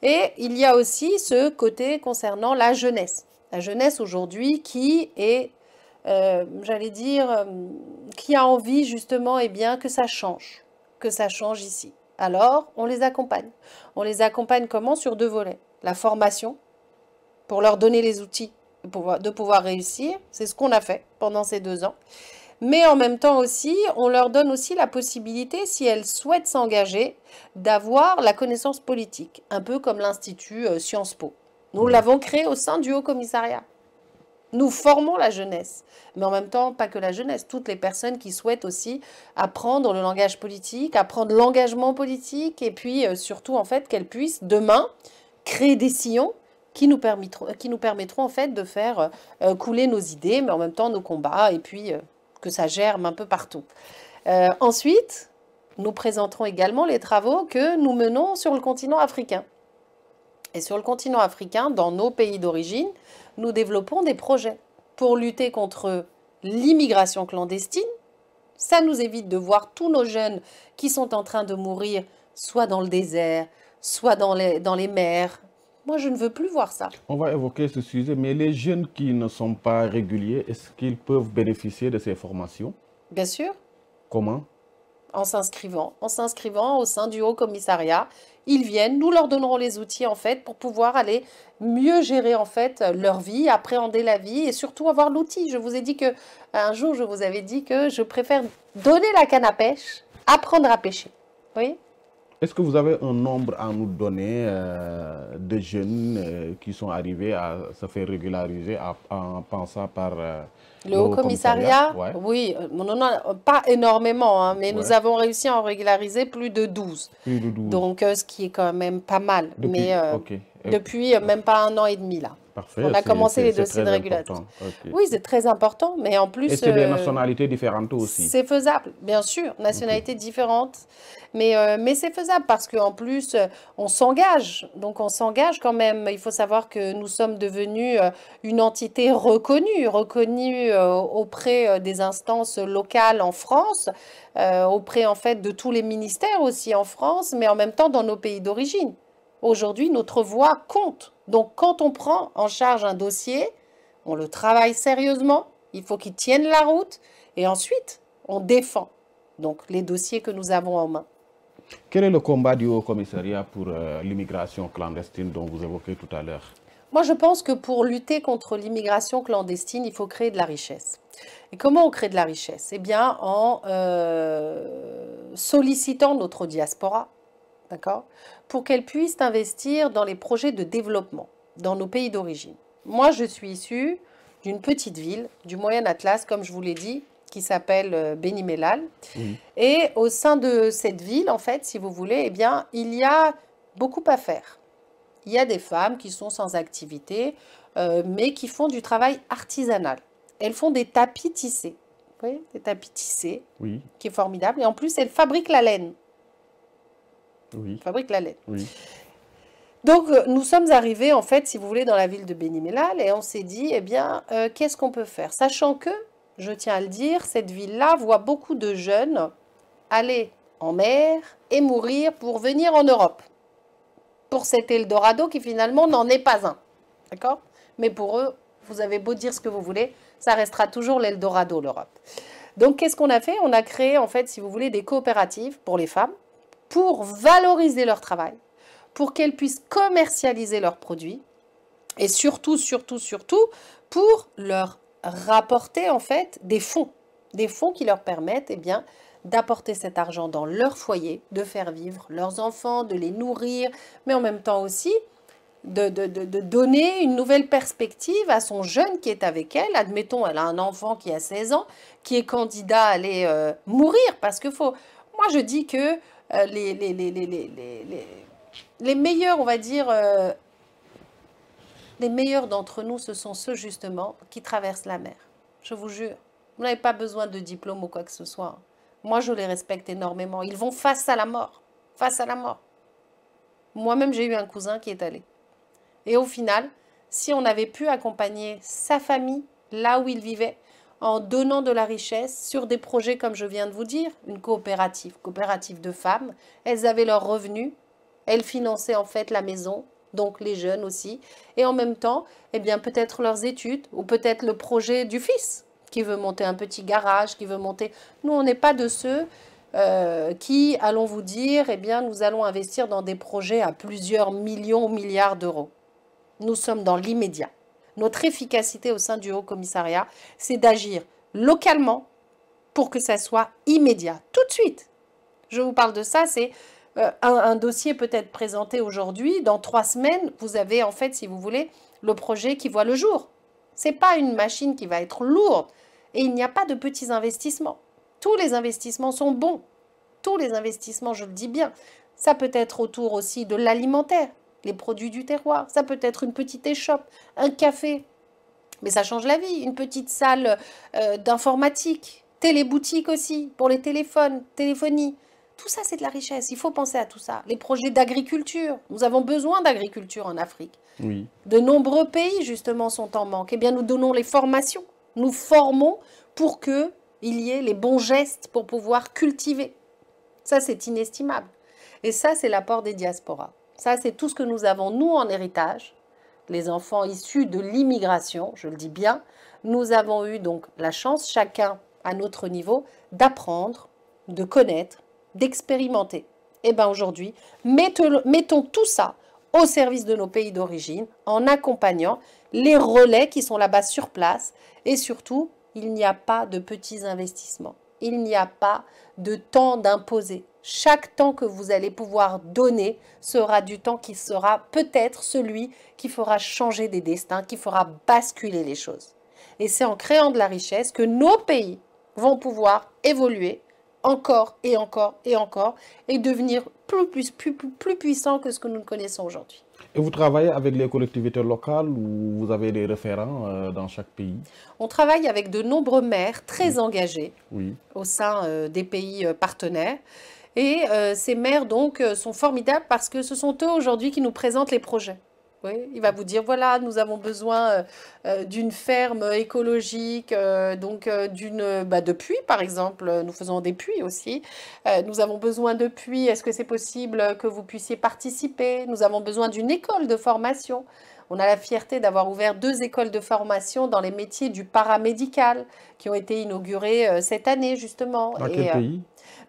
Et il y a aussi ce côté concernant la jeunesse. La jeunesse aujourd'hui qui est, j'allais dire, qui a envie justement, eh bien, que ça change ici. Alors, on les accompagne. On les accompagne comment? Sur 2 volets. La formation, pour leur donner les outils de pouvoir réussir. C'est ce qu'on a fait pendant ces 2 ans. Mais en même temps aussi, on leur donne aussi la possibilité, si elles souhaitent s'engager, d'avoir la connaissance politique, un peu comme l'Institut Sciences Po. Nous l'avons créé au sein du Haut Commissariat. Nous formons la jeunesse, mais en même temps, pas que la jeunesse, toutes les personnes qui souhaitent aussi apprendre le langage politique, apprendre l'engagement politique, et puis surtout, en fait, qu'elles puissent demain créer des sillons qui nous permettront en fait de faire couler nos idées, mais en même temps nos combats, et puis que ça germe un peu partout. Ensuite, nous présenterons également les travaux que nous menons sur le continent africain. Et sur le continent africain, dans nos pays d'origine, nous développons des projets pour lutter contre l'immigration clandestine. Ça nous évite de voir tous nos jeunes qui sont en train de mourir, soit dans le désert, soit dans les mers. Moi, je ne veux plus voir ça. On va évoquer ce sujet, mais les jeunes qui ne sont pas réguliers, est-ce qu'ils peuvent bénéficier de ces formations? Bien sûr. Comment? En s'inscrivant au sein du Haut Commissariat. Ils viennent, nous leur donnerons les outils en fait pour pouvoir aller mieux gérer en fait leur vie, appréhender la vie et surtout avoir l'outil. Je vous ai dit que un jour je vous avais dit que je préfère donner la canne à pêche, apprendre à pêcher. Oui. Est-ce que vous avez un nombre à nous donner de jeunes qui sont arrivés à se faire régulariser en passant par le Haut Commissariat? Ouais. Oui, non, pas énormément, hein, mais nous avons réussi à en régulariser plus de 12. Plus de 12. Donc, ce qui est quand même pas mal. Depuis, mais ok. depuis même pas 1 an et demi là. Parfait, On a commencé les dossiers de très régulatrice. important. Ok. Oui, c'est très important, mais en plus... Et c'est des nationalités différentes aussi. C'est faisable, bien sûr, nationalités différentes, mais c'est faisable parce qu'en plus, on s'engage. Donc, on s'engage quand même. Il faut savoir que nous sommes devenus une entité reconnue auprès des instances locales en France, auprès en fait de tous les ministères aussi en France, mais en même temps dans nos pays d'origine. Aujourd'hui, notre voix compte. Donc, quand on prend en charge un dossier, on le travaille sérieusement, il faut qu'il tienne la route, et ensuite, on défend donc les dossiers que nous avons en main. Quel est le combat du Haut-Commissariat pour l'immigration clandestine dont vous évoquez tout à l'heure? Moi, je pense que pour lutter contre l'immigration clandestine, il faut créer de la richesse. Et comment on crée de la richesse? Eh bien, en sollicitant notre diaspora, d'accord, pour qu'elle puisse investir dans les projets de développement dans nos pays d'origine. Moi, je suis issue d'une petite ville du Moyen Atlas, comme je vous l'ai dit, qui s'appelle Beni Mellal. Et au sein de cette ville, en fait, si vous voulez, eh bien, il y a beaucoup à faire. Il y a des femmes qui sont sans activité, mais qui font du travail artisanal. Elles font des tapis tissés. Vous voyez, des tapis tissés, Oui, qui est formidable. Et en plus, elles fabriquent la laine. oui, Fabriquent la laine. oui. Donc, nous sommes arrivés, en fait, si vous voulez, dans la ville de Beni Mellal, et on s'est dit, eh bien, qu'est-ce qu'on peut faire? Sachant que, je tiens à le dire, cette ville-là voit beaucoup de jeunes aller en mer et mourir pour venir en Europe. Pour cet Eldorado qui, finalement, n'en est pas un. D'accord? Mais pour eux, vous avez beau dire ce que vous voulez, ça restera toujours l'Eldorado, l'Europe. Donc, qu'est-ce qu'on a fait? On a créé, en fait, si vous voulez, des coopératives pour les femmes, pour valoriser leur travail, pour qu'elles puissent commercialiser leurs produits et surtout, pour leur rapporter en fait des fonds qui leur permettent bien d'apporter cet argent dans leur foyer, de faire vivre leurs enfants, de les nourrir, mais en même temps aussi de donner une nouvelle perspective à son jeune qui est avec elle. Admettons, elle a un enfant qui a 16 ans, qui est candidat à aller mourir, parce que faut... Moi, je dis que les meilleurs, on va dire, les meilleurs d'entre nous, ce sont ceux justement qui traversent la mer. Je vous jure, vous n'avez pas besoin de diplôme ou quoi que ce soit. Moi, je les respecte énormément. Ils vont face à la mort. Face à la mort. Moi-même, j'ai eu un cousin qui est allé. Et au final, si on avait pu accompagner sa famille là où il vivait, en donnant de la richesse sur des projets comme je viens de vous dire, une coopérative de femmes, elles avaient leurs revenus, elles finançaient en fait la maison, donc les jeunes aussi, et en même temps, eh bien peut-être leurs études, ou peut-être le projet du fils, qui veut monter un petit garage, qui veut monter... Nous, on n'est pas de ceux qui, allons vous dire, eh bien nous allons investir dans des projets à plusieurs millions ou milliards d'euros. Nous sommes dans l'immédiat. Notre efficacité au sein du Haut-Commissariat, c'est d'agir localement pour que ça soit immédiat, tout de suite. Je vous parle de ça, c'est un dossier peut être présenté aujourd'hui. Dans 3 semaines, vous avez en fait, si vous voulez, le projet qui voit le jour. Ce n'est pas une machine qui va être lourde et il n'y a pas de petits investissements. Tous les investissements sont bons. Tous les investissements, je le dis bien. Ça peut être autour aussi de l'alimentaire, les produits du terroir. Ça peut être une petite échoppe, un café. Mais ça change la vie. Une petite salle d'informatique, téléboutique aussi, pour les téléphones, téléphonie. Tout ça, c'est de la richesse. Il faut penser à tout ça. Les projets d'agriculture. Nous avons besoin d'agriculture en Afrique. Oui. De nombreux pays, justement, sont en manque. Eh bien, nous donnons les formations. Nous formons pour qu'il y ait les bons gestes pour pouvoir cultiver. Ça, c'est inestimable. Et ça, c'est l'apport des diasporas. Ça, c'est tout ce que nous avons, nous, en héritage. Les enfants issus de l'immigration, je le dis bien. Nous avons eu donc la chance, chacun à notre niveau, d'apprendre, de connaître, d'expérimenter. Et bien aujourd'hui, mettons tout ça au service de nos pays d'origine en accompagnant les relais qui sont là-bas sur place. Et surtout, il n'y a pas de petits investissements. Il n'y a pas de temps d'imposer. Chaque temps que vous allez pouvoir donner sera du temps qui sera peut-être celui qui fera changer des destins, qui fera basculer les choses. Et c'est en créant de la richesse que nos pays vont pouvoir évoluer encore et encore et encore et devenir plus puissants que ce que nous connaissons aujourd'hui. Et vous travaillez avec les collectivités locales ou vous avez des référents dans chaque pays? On travaille avec de nombreux maires Oui, très engagés oui. au sein des pays partenaires. Et ces maires, donc, sont formidables parce que ce sont eux aujourd'hui qui nous présentent les projets. Oui, il va vous dire, voilà, nous avons besoin d'une ferme écologique, de puits, par exemple. Nous faisons des puits aussi. Nous avons besoin de puits. Est-ce que c'est possible que vous puissiez participer? Nous avons besoin d'une école de formation. On a la fierté d'avoir ouvert 2 écoles de formation dans les métiers du paramédical qui ont été inaugurées cette année, justement. Dans quel Et pays?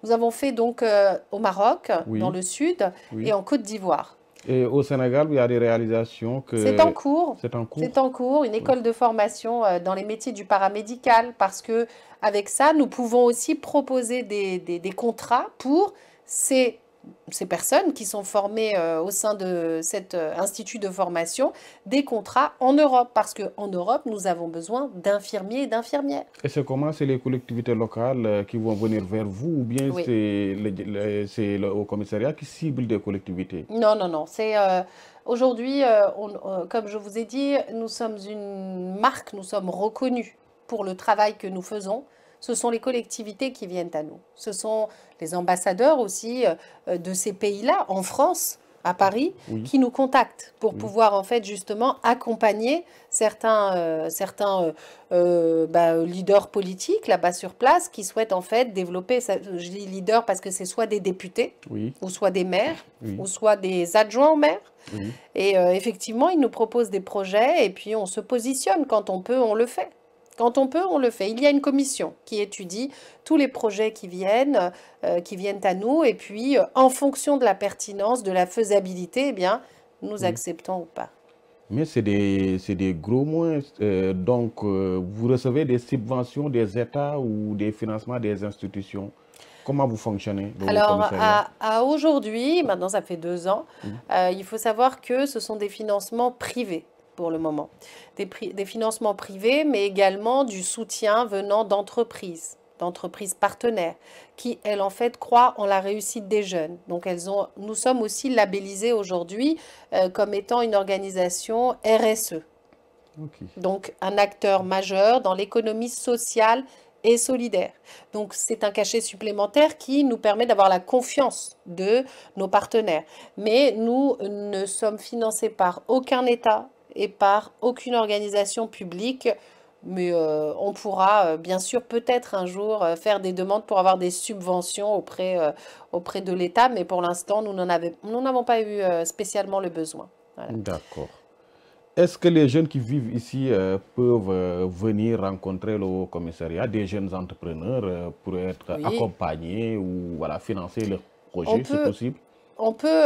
nous avons fait donc au Maroc, dans Oui, le sud, et oui. en Côte d'Ivoire. Et au Sénégal, il y a des réalisations C'est en que cours, c'est en c'est cours? en cours, une Oui. école de formation dans les métiers du paramédical, parce que avec ça, nous pouvons aussi proposer des contrats pour ces, ces personnes qui sont formées au sein de cet institut de formation, des contrats en Europe, parce qu'en Europe, nous avons besoin d'infirmiers et d'infirmières. Et c'est comment? C'est les collectivités locales qui vont venir vers vous ou bien Oui. c'est le Haut Commissariat qui cible des collectivités? Non, non, non. C'est aujourd'hui, comme je vous ai dit, nous sommes une marque, nous sommes reconnus pour le travail que nous faisons. Ce sont les collectivités qui viennent à nous. Ce sont les ambassadeurs aussi de ces pays-là, en France, à Paris, Oui, qui nous contactent pour oui, pouvoir en fait justement accompagner certains leaders politiques là-bas sur place qui souhaitent en fait développer. Je dis leader parce que c'est soit des députés oui, ou soit des maires, oui, ou soit des adjoints au maire. oui. Et effectivement, ils nous proposent des projets et puis on se positionne. Quand on peut, on le fait. Quand on peut, on le fait. Il y a une commission qui étudie tous les projets qui viennent à nous. Et puis, en fonction de la pertinence, de la faisabilité, eh bien, nous Oui. acceptons ou pas. Mais c'est des gros moyens. Donc, vous recevez des subventions des États ou des financements des institutions. Comment vous fonctionnez, le Haut Alors, Commissariat? à aujourd'hui, maintenant ça fait 2 ans, Oui, il faut savoir que ce sont des financements privés pour le moment. Des financements privés, mais également du soutien venant d'entreprises partenaires, qui, elles, en fait, croient en la réussite des jeunes. Donc, nous sommes aussi labellisés aujourd'hui comme étant une organisation RSE. ok. Donc, un acteur majeur dans l'économie sociale et solidaire. Donc, c'est un cachet supplémentaire qui nous permet d'avoir la confiance de nos partenaires. Mais nous ne sommes financés par aucun État et par aucune organisation publique. Mais on pourra bien sûr peut-être un jour faire des demandes pour avoir des subventions auprès de l'État, mais pour l'instant, nous n'avons pas eu spécialement le besoin. Voilà. D'accord. Est-ce que les jeunes qui vivent ici peuvent venir rencontrer le Haut Commissariat, des jeunes entrepreneurs, pour être Oui, accompagnés ou voilà, financer leurs on projets, c'est peut, possible? On peut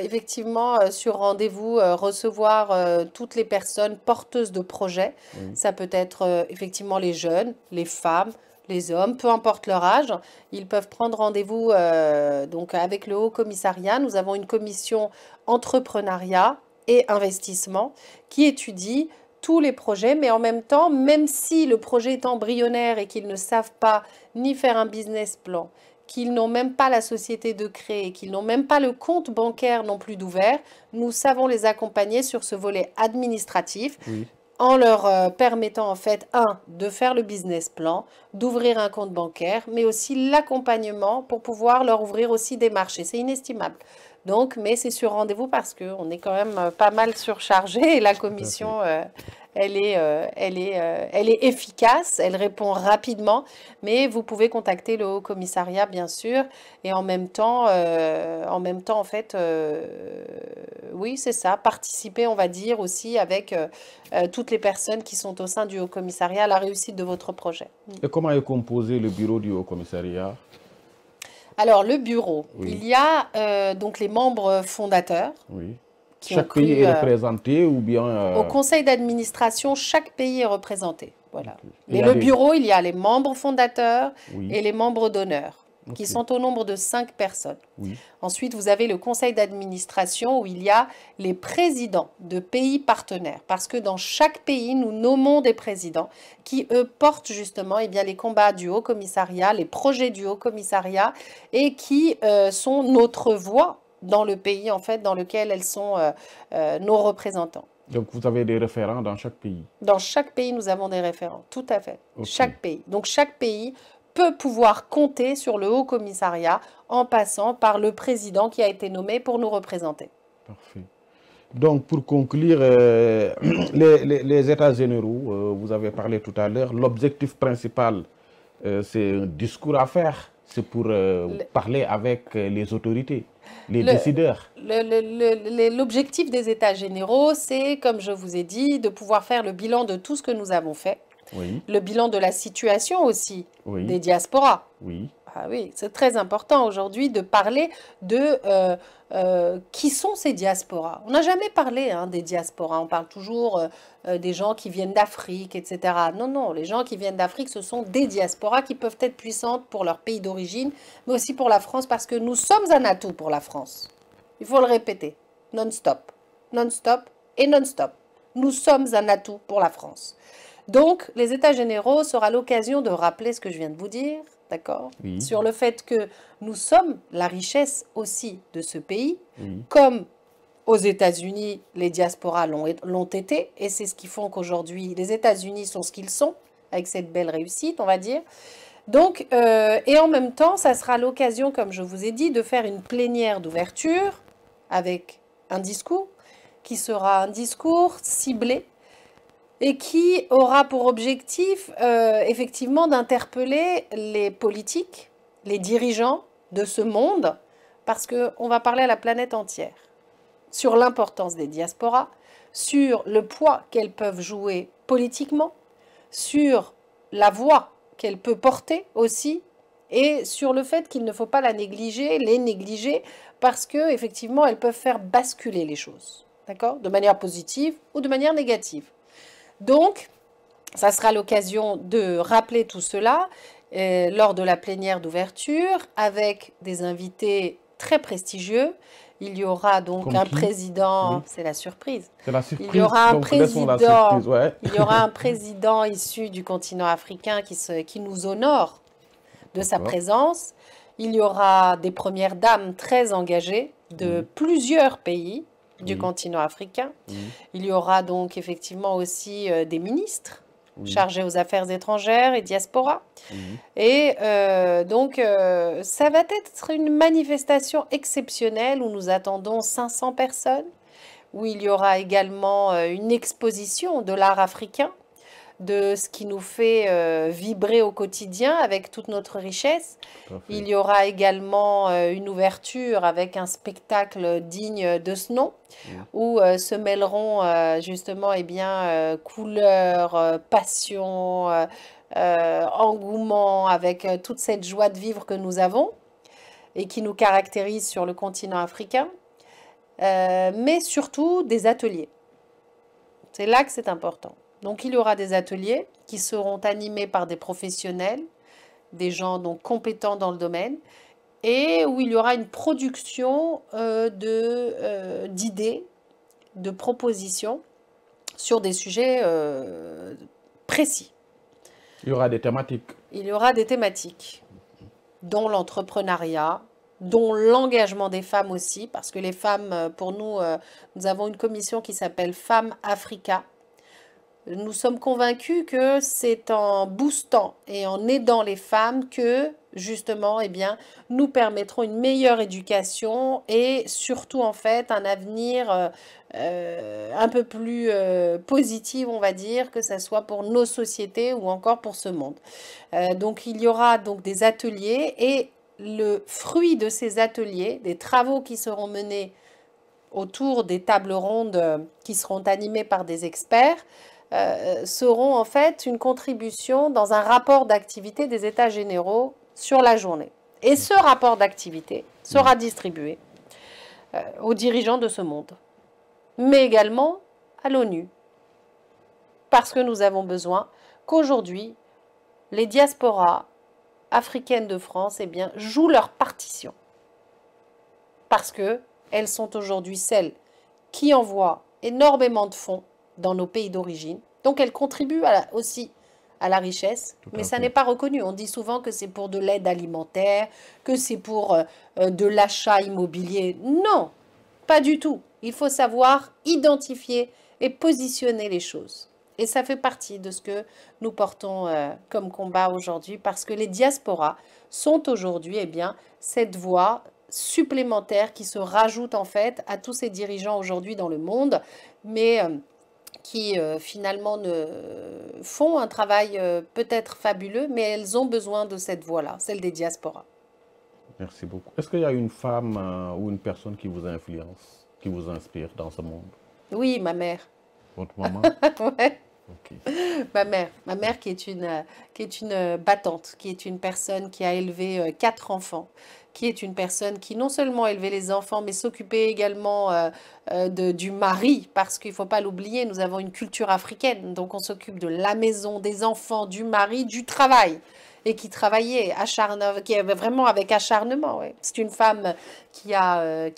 effectivement, sur rendez-vous, recevoir toutes les personnes porteuses de projets. Oui, Ça peut être effectivement les jeunes, les femmes, les hommes, peu importe leur âge. Ils peuvent prendre rendez-vous donc avec le Haut Commissariat. Nous avons une commission entrepreneuriat et investissement qui étudie tous les projets, mais en même temps, même si le projet est embryonnaire et qu'ils ne savent pas ni faire un business plan, qu'ils n'ont même pas la société de créer, qu'ils n'ont même pas le compte bancaire non plus d'ouvert, nous savons les accompagner sur ce volet administratif oui, en leur permettant en fait, de faire le business plan, d'ouvrir un compte bancaire, mais aussi l'accompagnement pour pouvoir leur ouvrir aussi des marchés. C'est inestimable. Donc, mais c'est sur rendez-vous parce qu'on est quand même pas mal surchargé et la tout à fait. commission, elle est efficace, elle répond rapidement, mais vous pouvez contacter le Haut Commissariat, bien sûr, et en fait, oui, c'est ça, participer, on va dire, aussi avec toutes les personnes qui sont au sein du Haut Commissariat à la réussite de votre projet. Et comment est composé le bureau du Haut Commissariat? Alors, le bureau, Oui, il y a donc les membres fondateurs oui. qui ont Chaque pays est cru représenté ou bien... au conseil d'administration, chaque pays est représenté. Voilà. ok. Il Mais y a le des... bureau, il y a les membres fondateurs Oui, et les membres d'honneur, qui ok, sont au nombre de 5 personnes. oui, Ensuite, vous avez le conseil d'administration où il y a les présidents de pays partenaires. Parce que dans chaque pays, nous nommons des présidents qui, eux, portent justement eh bien, les combats du Haut Commissariat, les projets du Haut Commissariat et qui sont notre voix dans le pays, en fait, dans lequel elles sont nos représentants. Donc, vous avez des référents dans chaque pays. Dans chaque pays, nous avons des référents, tout à fait. Ok. Chaque pays. Donc, chaque pays peut pouvoir compter sur le Haut Commissariat en passant par le président qui a été nommé pour nous représenter. Parfait. Donc, pour conclure, les États généraux, vous avez parlé tout à l'heure, l'objectif principal, c'est un discours à faire, c'est pour parler avec les autorités, les décideurs. L'objectif des États généraux, c'est, comme je vous ai dit, de pouvoir faire le bilan de tout ce que nous avons fait, Oui, le bilan de la situation aussi oui, des diasporas. oui, Ah oui, c'est très important aujourd'hui de parler de qui sont ces diasporas. On n'a jamais parlé des diasporas, on parle toujours des gens qui viennent d'Afrique, etc. Non, non, les gens qui viennent d'Afrique, ce sont des diasporas qui peuvent être puissantes pour leur pays d'origine, mais aussi pour la France, parce que nous sommes un atout pour la France. Il faut le répéter, non-stop, non-stop et non-stop. Nous sommes un atout pour la France. Donc, les États généraux sera l'occasion de rappeler ce que je viens de vous dire, d'accord? oui, Sur le fait que nous sommes la richesse aussi de ce pays, oui, comme aux États-Unis, les diasporas l'ont été, et c'est ce qui fait qu'aujourd'hui, les États-Unis sont ce qu'ils sont, avec cette belle réussite, on va dire. Donc, et en même temps, ça sera l'occasion, comme je vous ai dit, de faire une plénière d'ouverture avec un discours qui sera un discours ciblé et qui aura pour objectif effectivement d'interpeller les politiques, les dirigeants de ce monde, parce qu'on va parler à la planète entière sur l'importance des diasporas, sur le poids qu'elles peuvent jouer politiquement, sur la voix qu'elles peuvent porter aussi, et sur le fait qu'il ne faut pas les négliger, parce que effectivement elles peuvent faire basculer les choses, d'accord, de manière positive ou de manière négative. Donc, ça sera l'occasion de rappeler tout cela lors de la plénière d'ouverture avec des invités très prestigieux. Il y aura donc Comme un qui? président, Oui, c'est la surprise. c'est la surprise. Il y aura un Donc, laissons la président, surprise, ouais. il y aura un président issu du continent africain qui nous honore de sa D'accord. présence. Il y aura des premières dames très engagées de Oui, plusieurs pays du oui, continent africain. oui, Il y aura donc effectivement aussi des ministres oui, chargés aux affaires étrangères et diaspora. oui. Et donc, ça va être une manifestation exceptionnelle où nous attendons 500 personnes, où il y aura également une exposition de l'art africain, de ce qui nous fait vibrer au quotidien avec toute notre richesse. Tout à fait. Il y aura également une ouverture avec un spectacle digne de ce nom, Oui, où se mêleront justement couleurs, passion, engouement avec toute cette joie de vivre que nous avons et qui nous caractérise sur le continent africain, mais surtout des ateliers. C'est là que c'est important. Donc il y aura des ateliers qui seront animés par des professionnels, des gens donc compétents dans le domaine, et où il y aura une production d'idées, de propositions sur des sujets précis. il y aura des thématiques. Il y aura des thématiques, dont l'entrepreneuriat, dont l'engagement des femmes aussi, parce que les femmes, pour nous, nous avons une commission qui s'appelle Femmes Africa. Nous sommes convaincus que c'est en boostant et en aidant les femmes que, justement, nous permettrons une meilleure éducation et surtout, en fait, un avenir un peu plus positif, on va dire, que ce soit pour nos sociétés ou encore pour ce monde. Donc, il y aura donc des ateliers et le fruit de ces ateliers, des travaux qui seront menés autour des tables rondes qui seront animées par des experts, seront en fait une contribution dans un rapport d'activité des États généraux sur la journée. Et ce rapport d'activité sera distribué aux dirigeants de ce monde, mais également à l'ONU, parce que nous avons besoin qu'aujourd'hui, les diasporas africaines de France jouent leur partition, parce qu'elles sont aujourd'hui celles qui envoient énormément de fonds dans nos pays d'origine. Donc elles contribuent aussi à la richesse, Tout mais à ça fait. n'est pas reconnu. On dit souvent que c'est pour de l'aide alimentaire, que c'est pour de l'achat immobilier. Non, pas du tout. Il faut savoir identifier et positionner les choses. Et ça fait partie de ce que nous portons comme combat aujourd'hui, parce que les diasporas sont aujourd'hui, eh bien, cette voie supplémentaire qui se rajoute en fait à tous ces dirigeants aujourd'hui dans le monde, mais qui finalement font un travail peut-être fabuleux, mais elles ont besoin de cette voie-là, celle des diasporas. Merci beaucoup. Est-ce qu'il y a une femme ou une personne qui vous influence, qui vous inspire dans ce monde? Oui, ma mère. Votre maman? Ouais. Ok. Ma mère qui est une battante, qui est une personne qui a élevé 4 enfants, qui est une personne qui non seulement élevait les enfants, mais s'occupait également du mari, parce qu'il ne faut pas l'oublier, nous avons une culture africaine, donc on s'occupe de la maison, des enfants, du mari, du travail, et qui travaillait qui avait vraiment avec acharnement. Ouais. C'est une femme qui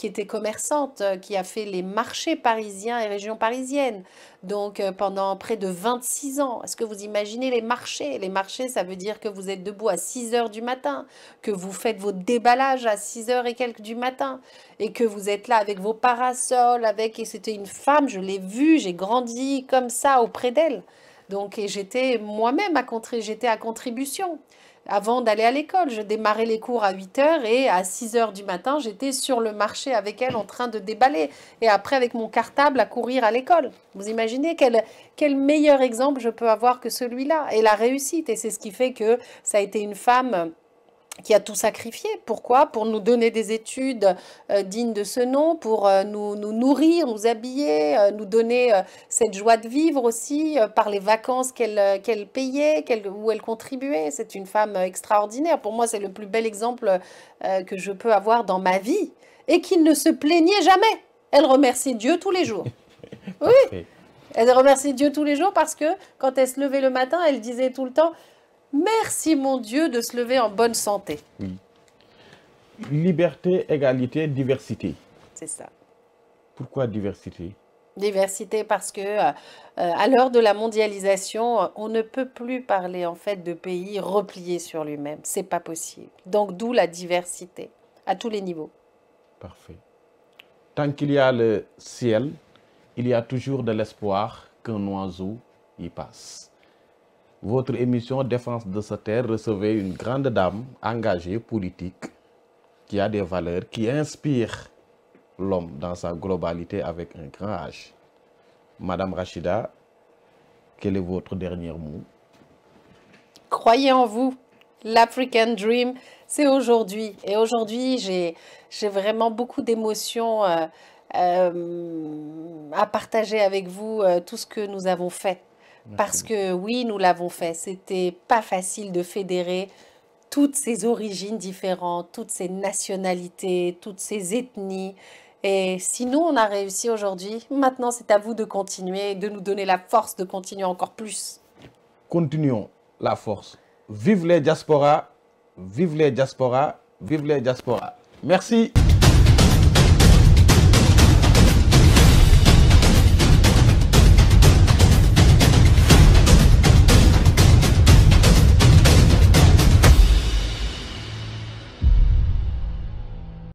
était commerçante, qui a fait les marchés parisiens et régions parisiennes. Donc pendant près de 26 ans. Est-ce que vous imaginez les marchés? Les marchés, ça veut dire que vous êtes debout à 6 heures du matin, que vous faites vos déballages à 6 heures et quelques du matin, et que vous êtes là avec vos parasols, et c'était une femme, je l'ai vue, j'ai grandi comme ça auprès d'elle. Donc, et j'étais moi-même j'étais à contribution. Avant d'aller à l'école, je démarrais les cours à 8 heures et à 6 heures du matin, j'étais sur le marché avec elle en train de déballer. Et après, avec mon cartable, à courir à l'école. Vous imaginez quel meilleur exemple je peux avoir que celui-là? Et la réussite. Et c'est ce qui fait que ça a été une femme qui a tout sacrifié. Pourquoi? Pour nous donner des études dignes de ce nom, pour nous nourrir, nous habiller, nous donner cette joie de vivre aussi par les vacances qu'elle payait, où elle contribuait. C'est une femme extraordinaire. Pour moi, c'est le plus bel exemple que je peux avoir dans ma vie et qui ne se plaignait jamais. Elle remerciait Dieu tous les jours. Oui, Parfait. elle remerciait Dieu tous les jours parce que quand elle se levait le matin, elle disait tout le temps: merci mon Dieu de se lever en bonne santé. Oui. Liberté, égalité, diversité. C'est ça. Pourquoi diversité? Diversité parce que à l'heure de la mondialisation, on ne peut plus parler en fait de pays repliés sur lui-même. C'est pas possible. Donc d'où la diversité à tous les niveaux. Parfait. Tant qu'il y a le ciel, il y a toujours de l'espoir qu'un oiseau y passe. Votre émission Défense de sa terre recevait une grande dame engagée, politique, qui a des valeurs, qui inspire l'homme dans sa globalité avec un grand H. Madame Rachida, quel est votre dernier mot? Croyez en vous. L'African Dream, c'est aujourd'hui. Et aujourd'hui, j'ai vraiment beaucoup d'émotions à partager avec vous tout ce que nous avons fait. Parce que oui, nous l'avons fait. C'était pas facile de fédérer toutes ces origines différentes, toutes ces nationalités, toutes ces ethnies. Et si nous, on a réussi aujourd'hui, maintenant c'est à vous de continuer et de nous donner la force de continuer encore plus. Continuons la force. Vive les diasporas, vive les diasporas, vive les diasporas. Merci.